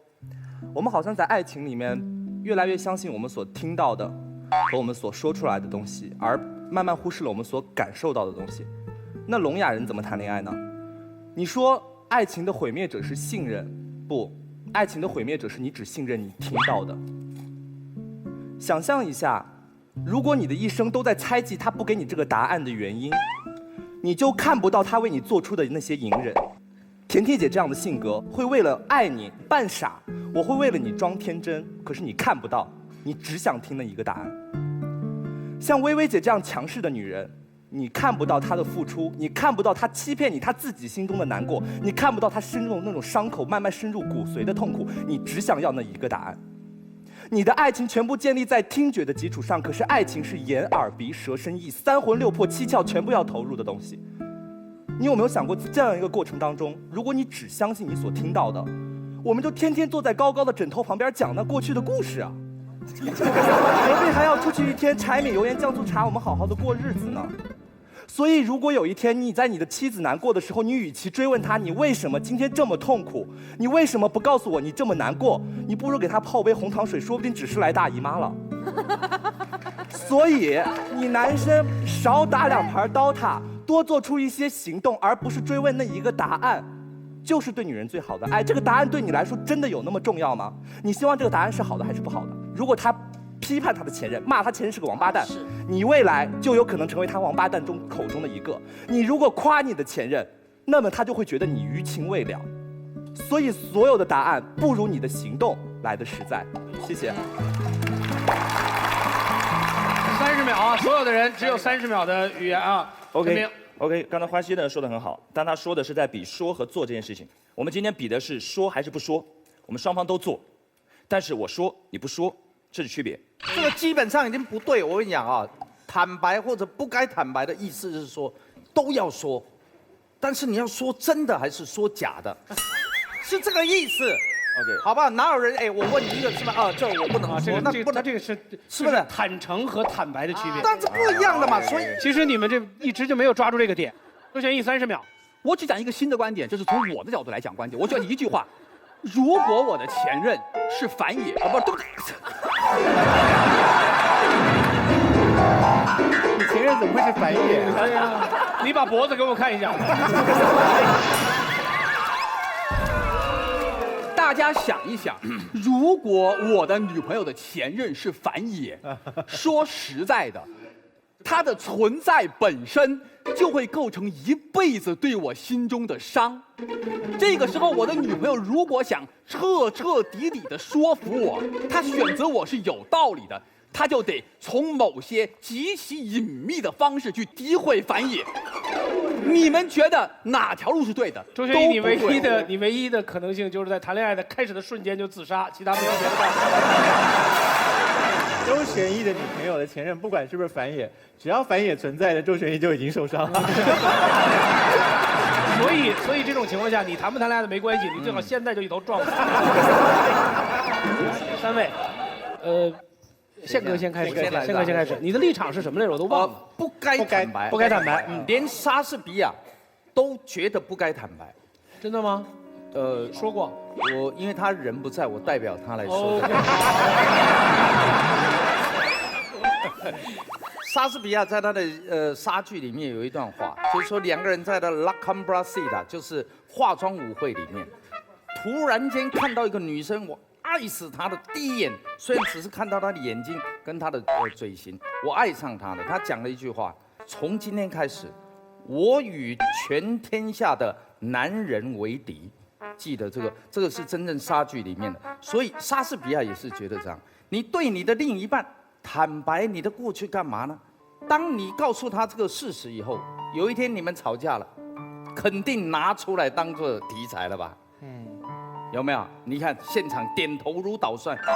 我们好像在爱情里面越来越相信我们所听到的和我们所说出来的东西，而慢慢忽视了我们所感受到的东西。那聋哑人怎么谈恋爱呢？你说爱情的毁灭者是信任，不，爱情的毁灭者是你只信任你听到的。想象一下，如果你的一生都在猜忌他不给你这个答案的原因，你就看不到他为你做出的那些隐忍。甜甜姐这样的性格，会为了爱你扮傻，我会为了你装天真，可是你看不到，你只想听那一个答案。像薇薇姐这样强势的女人，你看不到她的付出，你看不到她欺骗你，她自己心中的难过，你看不到她心中的那种伤口慢慢深入骨髓的痛苦，你只想要那一个答案。你的爱情全部建立在听觉的基础上，可是爱情是眼耳鼻舌身意三魂六魄七窍全部要投入的东西。你有没有想过，这样一个过程当中，如果你只相信你所听到的，我们就天天坐在高高的枕头旁边讲那过去的故事啊，何必还要出去一天柴米油盐酱醋茶，我们好好的过日子呢？所以，如果有一天你在你的妻子难过的时候，你与其追问她你为什么今天这么痛苦，你为什么不告诉我你这么难过，你不如给她泡杯红糖水，说不定只是来大姨妈了。所以，你男生少打2盘DOTA，多做出一些行动，而不是追问那一个答案，就是对女人最好的爱。这个答案对你来说真的有那么重要吗？你希望这个答案是好的还是不好的？如果他批判他的前任，骂他前任是个王八蛋，你未来就有可能成为他王八蛋口中的一个。你如果夸你的前任，那么他就会觉得你余情未了。所以所有的答案不如你的行动来的实在。谢谢。30秒啊，所有的人只有30秒的语言啊。OK， 刚才花溪呢说得很好，但他说的是在比说和做这件事情。我们今天比的是说还是不说，我们双方都做，但是我说你不说，这是区别。这个基本上已经不对，我跟你讲啊，坦白或者不该坦白的意思是说都要说，但是你要说真的还是说假的，是这个意思。OK， 好吧，哪有人哎，我问你一个是吧？啊，这我不能说，那不能，这个是是不是坦诚和坦白的区别？但这不一样的嘛，所以其实你们这一直就没有抓住这个点。周旋义30秒，我只讲一个新的观点，就是从我的角度来讲观点，我就一句话：如果我的前任是反野，啊不，对不对？你前任怎么会是反野？对呀，你把脖子给我看一下。大家想一想，如果我的女朋友的前任是反野，说实在的，她的存在本身就会构成一辈子对我心中的伤。这个时候，我的女朋友如果想彻彻底底的说服我，她选择我是有道理的，她就得从某些极其隐秘的方式去诋毁反野。你们觉得哪条路是对的？周旋义，你唯一的可能性就是在谈恋爱的开始的瞬间就自杀，其他没有别的办法。周旋义的女朋友的前任，不管是不是反野，只要反野存在的，周旋义就已经受伤了。所以这种情况下，你谈不谈恋爱的没关系，你最好现在就一头撞死。3位，宪哥先开始，宪哥先开始。你的立场是什么来着？我都忘了。不该坦白，不该坦白。连莎士比亚都觉得不该坦白。真的吗？说过。我因为他人不在，我代表他来说。莎士比亚在他的莎剧里面有一段话，就是说2个人在的 La Combrasida， 就是化妆舞会里面，突然间看到一个女生，我爱死她的第一眼，虽然只是看到她的眼睛跟她的嘴型，我爱上她了。她讲了一句话：从今天开始，我与全天下的男人为敌。记得这个是真正莎剧里面的，所以莎士比亚也是觉得这样。你对你的另一半坦白你的过去干嘛呢？当你告诉他这个事实以后，有一天你们吵架了，肯定拿出来当做题材了吧？有没有？你看现场点头如捣蒜，就是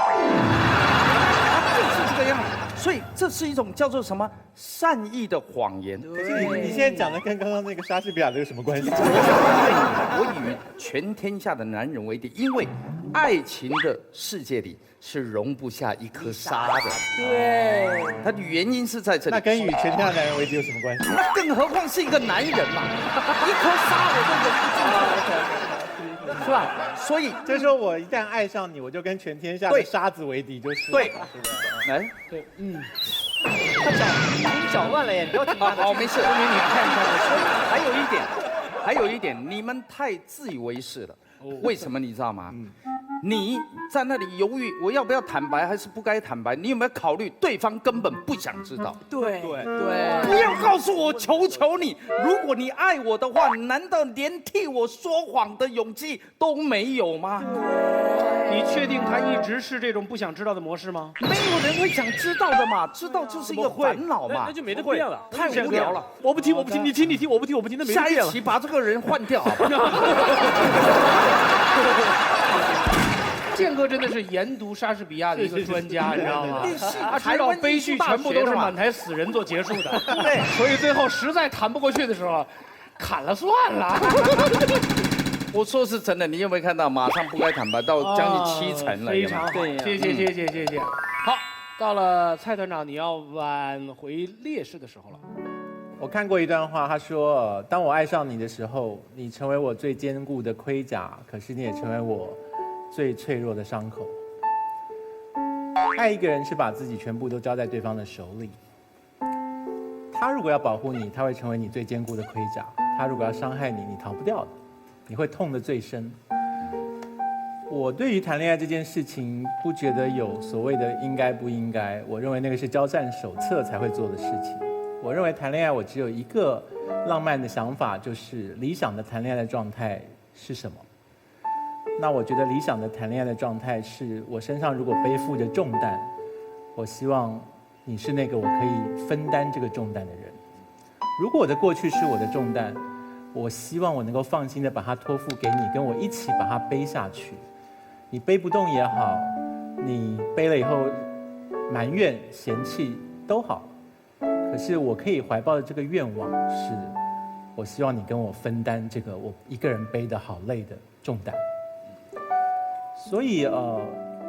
这个样子。所以这是一种叫做什么善意的谎言。可是你现在讲的跟刚刚那个莎士比亚的有什么关系？我与全天下的男人为敌，因为爱情的世界里是容不下一颗沙的。对，它的原因是在这里。那跟与全天下男人为敌有什么关系？那更何况是一个男人嘛，一颗沙我都忍不住。是吧？所以就是说我一旦爱上你，我就跟全天下的沙子为敌，就是。对，来，对，他搅乱了耶，不要听他的。好，没事。说明你看他的。还有还有一点，你们太自以为是了。为什么你知道吗？你在那里犹豫，我要不要坦白还是不该坦白？你有没有考虑对方根本不想知道？对，不要告诉我，求求你！如果你爱我的话，难道连替我说谎的勇气都没有吗？你确定他一直是这种不想知道的模式吗？没有人会想知道的嘛，知道就是一个烦恼嘛，那就没得变了，太无聊了。我不听，你听，我不听，那没得下变了。一期把这个人换掉，好吧？建哥真的是研读莎士比亚的一个专家，你知道吗？他知道悲剧全部都是满台死人做结束的，对，所以最后实在谈不过去的时候，砍了算了。我说是真的，你有没有看到？马上不该坦白到将近70%了，非常好，谢谢。好，到了蔡团长，你要挽回劣势的时候了。我看过一段话，他说：“当我爱上你的时候，你成为我最坚固的盔甲，可是你也成为我最脆弱的伤口。”爱一个人是把自己全部都交在对方的手里。他如果要保护你，他会成为你最坚固的盔甲；他如果要伤害你，你逃不掉的，你会痛得最深。我对于谈恋爱这件事情，不觉得有所谓的应该不应该，我认为那个是交战手册才会做的事情。我认为谈恋爱，我只有一个浪漫的想法，就是理想的谈恋爱的状态是什么？那我觉得理想的谈恋爱的状态是，我身上如果背负着重担，我希望你是那个我可以分担这个重担的人。如果我的过去是我的重担，我希望我能够放心的把它托付给你，跟我一起把它背下去。你背不动也好，你背了以后埋怨嫌弃都好。可是我可以怀抱的这个愿望是，我希望你跟我分担这个我一个人背得好累的重担。所以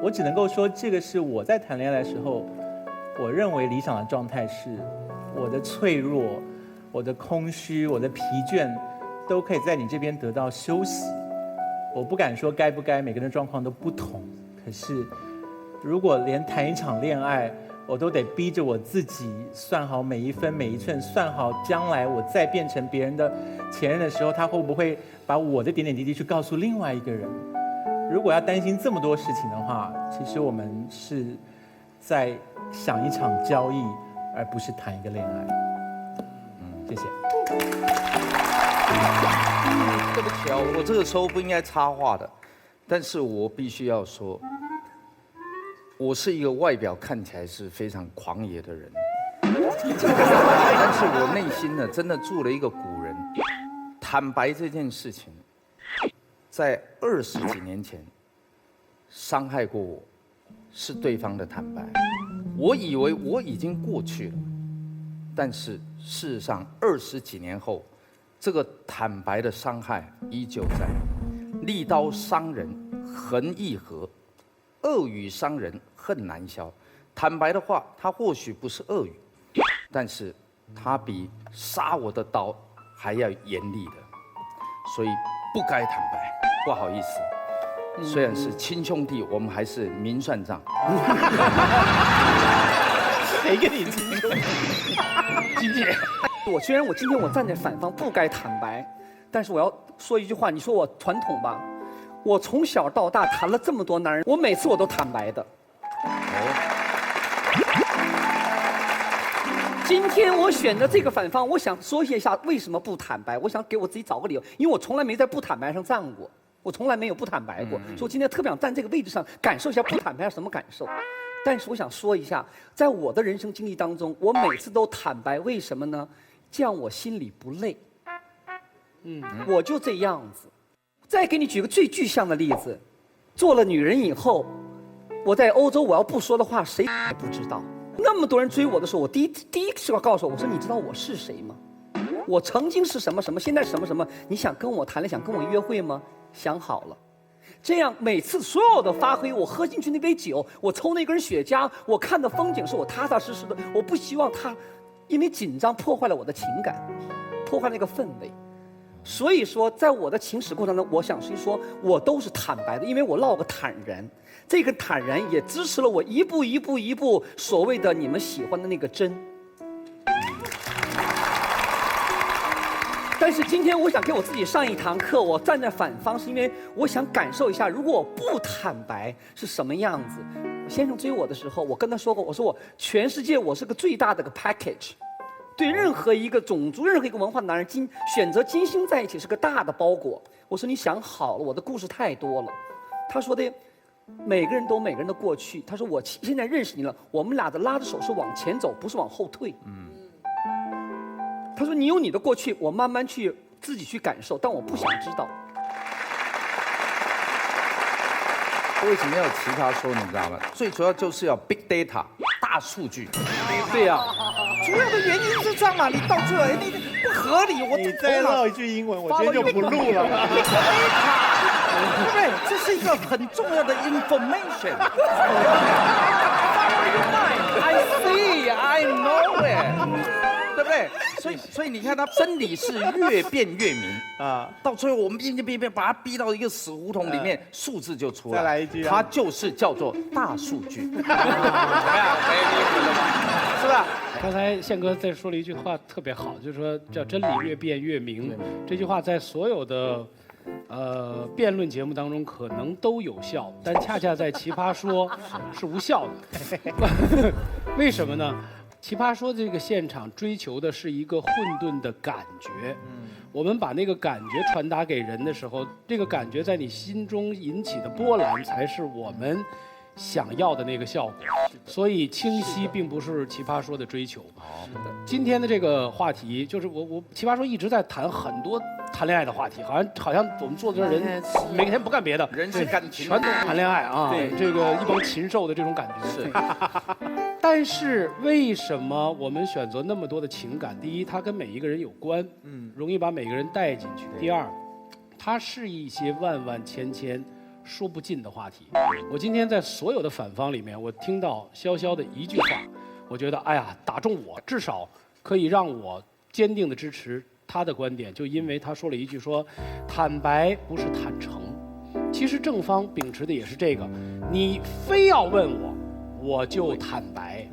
我只能够说，这个是我在谈恋爱的时候，我认为理想的状态是，我的脆弱、我的空虚、我的疲倦，都可以在你这边得到休息。我不敢说该不该，每个人的状况都不同。可是，如果连谈一场恋爱，我都得逼着我自己算好每一分每一寸，算好将来我再变成别人的前任的时候，他会不会把我的点点滴滴去告诉另外一个人？如果要担心这么多事情的话，其实我们是在想一场交易，而不是谈一个恋爱。谢谢。对不起啊，我这个时候不应该插话的，但是我必须要说，我是一个外表看起来是非常狂野的人，但是我内心呢，真的住了一个古人。坦白这件事情，在20几年前伤害过我，是对方的坦白。我以为我已经过去了，但是事实上20几年后，这个坦白的伤害依旧在。利刀伤人，恨易合；恶语伤人，恨难消。坦白的话，它或许不是恶语，但是它比杀我的刀还要严厉的，所以不该坦白。不好意思，虽然是亲兄弟，我们还是明算账。谁跟你亲兄弟？金姐，虽然今天我站在反方，不该坦白，但是我要说一句话，你说我传统吧，我从小到大谈了这么多男人，我每次我都坦白的。今天我选择这个反方，我想说一下为什么不坦白。我想给我自己找个理由，因为我从来没在不坦白上站过，我从来没有不坦白过，所以我今天特别想站这个位置上，感受一下不坦白是什么感受。但是我想说一下，在我的人生经历当中，我每次都坦白，为什么呢？这样我心里不累。我就这样子。再给你举个最具象的例子，做了女人以后，我在欧洲，我要不说的话，谁也不知道。那么多人追我的时候，我第一句话告诉我说：“你知道我是谁吗？我曾经是什么什么，现在什么什么？你想跟我谈恋爱，想跟我约会吗？想好了。”这样每次所有的发挥，我喝进去那杯酒，我抽那根雪茄，我看的风景是我踏踏实实的。我不希望他因为紧张破坏了我的情感，破坏那个氛围。所以说，在我的情史过程中，我想说，我都是坦白的，因为我落个坦然。这个坦然也支持了我一步所谓的你们喜欢的那个真。但是今天我想给我自己上一堂课，我站在反方是因为我想感受一下，如果我不坦白是什么样子。先生追我的时候，我跟他说过，我说我全世界我是个最大的个 package， 对任何一个种族、任何一个文化的男人选择金星在一起是个大的包裹。我说你想好了，我的故事太多了。他说的。每个人都有每个人的过去。他说：“我现在认识你了，我们俩的拉着手是往前走，不是往后退。”他说：“你有你的过去，我慢慢去自己去感受，但我不想知道。”为什么要奇葩说？你知道吗？最主要就是要 big data 大数据。对呀、主要的原因是这样嘛，你到最后你不合理，我你再唠一句英文，我今天就不录了。对不对？这是一个很重要的 information。I see, I know it， 对不对？所以你看，它真理是越辩越明啊。到最后我们变，把它逼到一个死胡同里面，数字就出来。再来一句啊，它就是叫做大数据。怎么样？可以理解了吧？是吧？刚才宪哥再说了一句话特别好，就是说叫真理越辩越明。这句话在所有的辩论节目当中可能都有效，但恰恰在奇葩说是无效的。为什么呢？奇葩说这个现场追求的是一个混沌的感觉。我们把那个感觉传达给人的时候，这个感觉在你心中引起的波澜才是我们想要的那个效果。所以清晰并不是奇葩说的追求。今天的这个话题就是我奇葩说一直在谈很多谈恋爱的话题，好像我们坐的人每天不干别的，人是感情，全都谈恋爱啊，对，这个一帮禽兽的这种感觉是。但是为什么我们选择那么多的情感？第一，它跟每一个人有关，容易把每个人带进去。第二，它是一些万万千千说不尽的话题。我今天在所有的反方里面，我听到潇潇的一句话，我觉得哎呀打中我，至少可以让我坚定的支持他的观点，就因为他说了一句说，坦白不是坦诚。其实正方秉持的也是这个，你非要问我，我就坦白，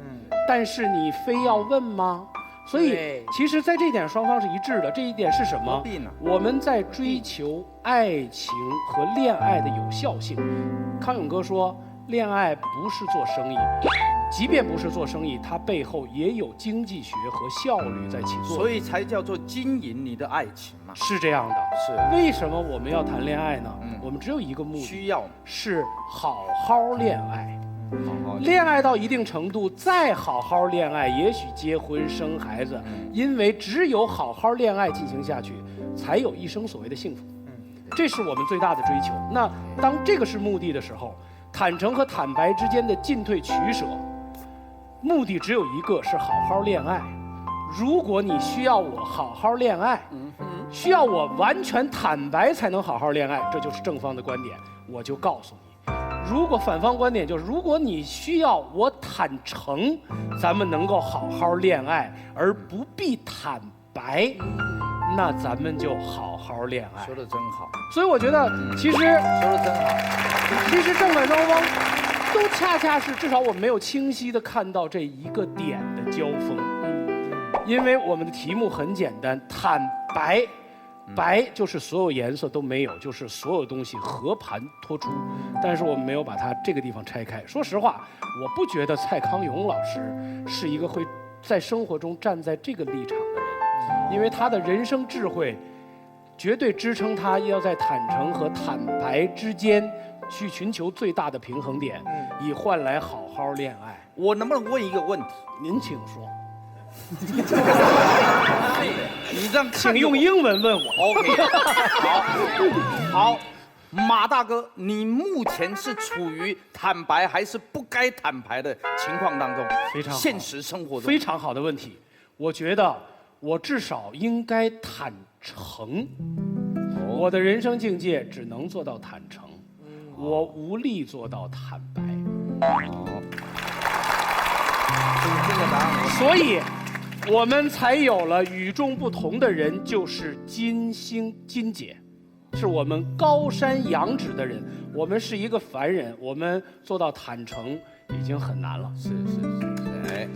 但是你非要问吗？所以其实在这一点双方是一致的。这一点是什么？我们在追求爱情和恋爱的有效性。康永哥说，恋爱不是做生意，即便不是做生意，它背后也有经济学和效率在起作用，所以才叫做经营你的爱情嘛。是这样的。是。为什么我们要谈恋爱呢？我们只有一个目的，需要是好好恋爱。恋爱到一定程度，再好好恋爱，也许结婚生孩子，因为只有好好恋爱进行下去，才有一生所谓的幸福。这是我们最大的追求。那当这个是目的的时候，坦诚和坦白之间的进退取舍，目的只有一个，是好好恋爱。如果你需要我好好恋爱，需要我完全坦白才能好好恋爱，这就是正方的观点，我就告诉你。如果反方观点就是，如果你需要我坦诚，咱们能够好好恋爱，而不必坦白，那咱们就好好恋爱。说的真好。所以我觉得，其实说的真好。其实正反双方都恰恰是，至少我们没有清晰的看到这一个点的交锋。因为我们的题目很简单，坦白。白就是所有颜色都没有，就是所有东西和盘托出，但是我们没有把它这个地方拆开。说实话，我不觉得蔡康永老师是一个会在生活中站在这个立场的人，因为他的人生智慧绝对支撑他要在坦诚和坦白之间去寻求最大的平衡点，以换来好好恋爱。我能不能问一个问题？您请说。你这样请用英文问我。OK， 好，马大哥，你目前是处于坦白还是不该坦白的情况当中？非常好，现实生活中非常好的问题。我觉得我至少应该坦诚。我的人生境界只能做到坦诚，我无力做到坦白。这个答案，所以。我们才有了与众不同的人，就是金星金姐，是我们高山仰止的人。我们是一个凡人，我们做到坦诚已经很难了。是，哎。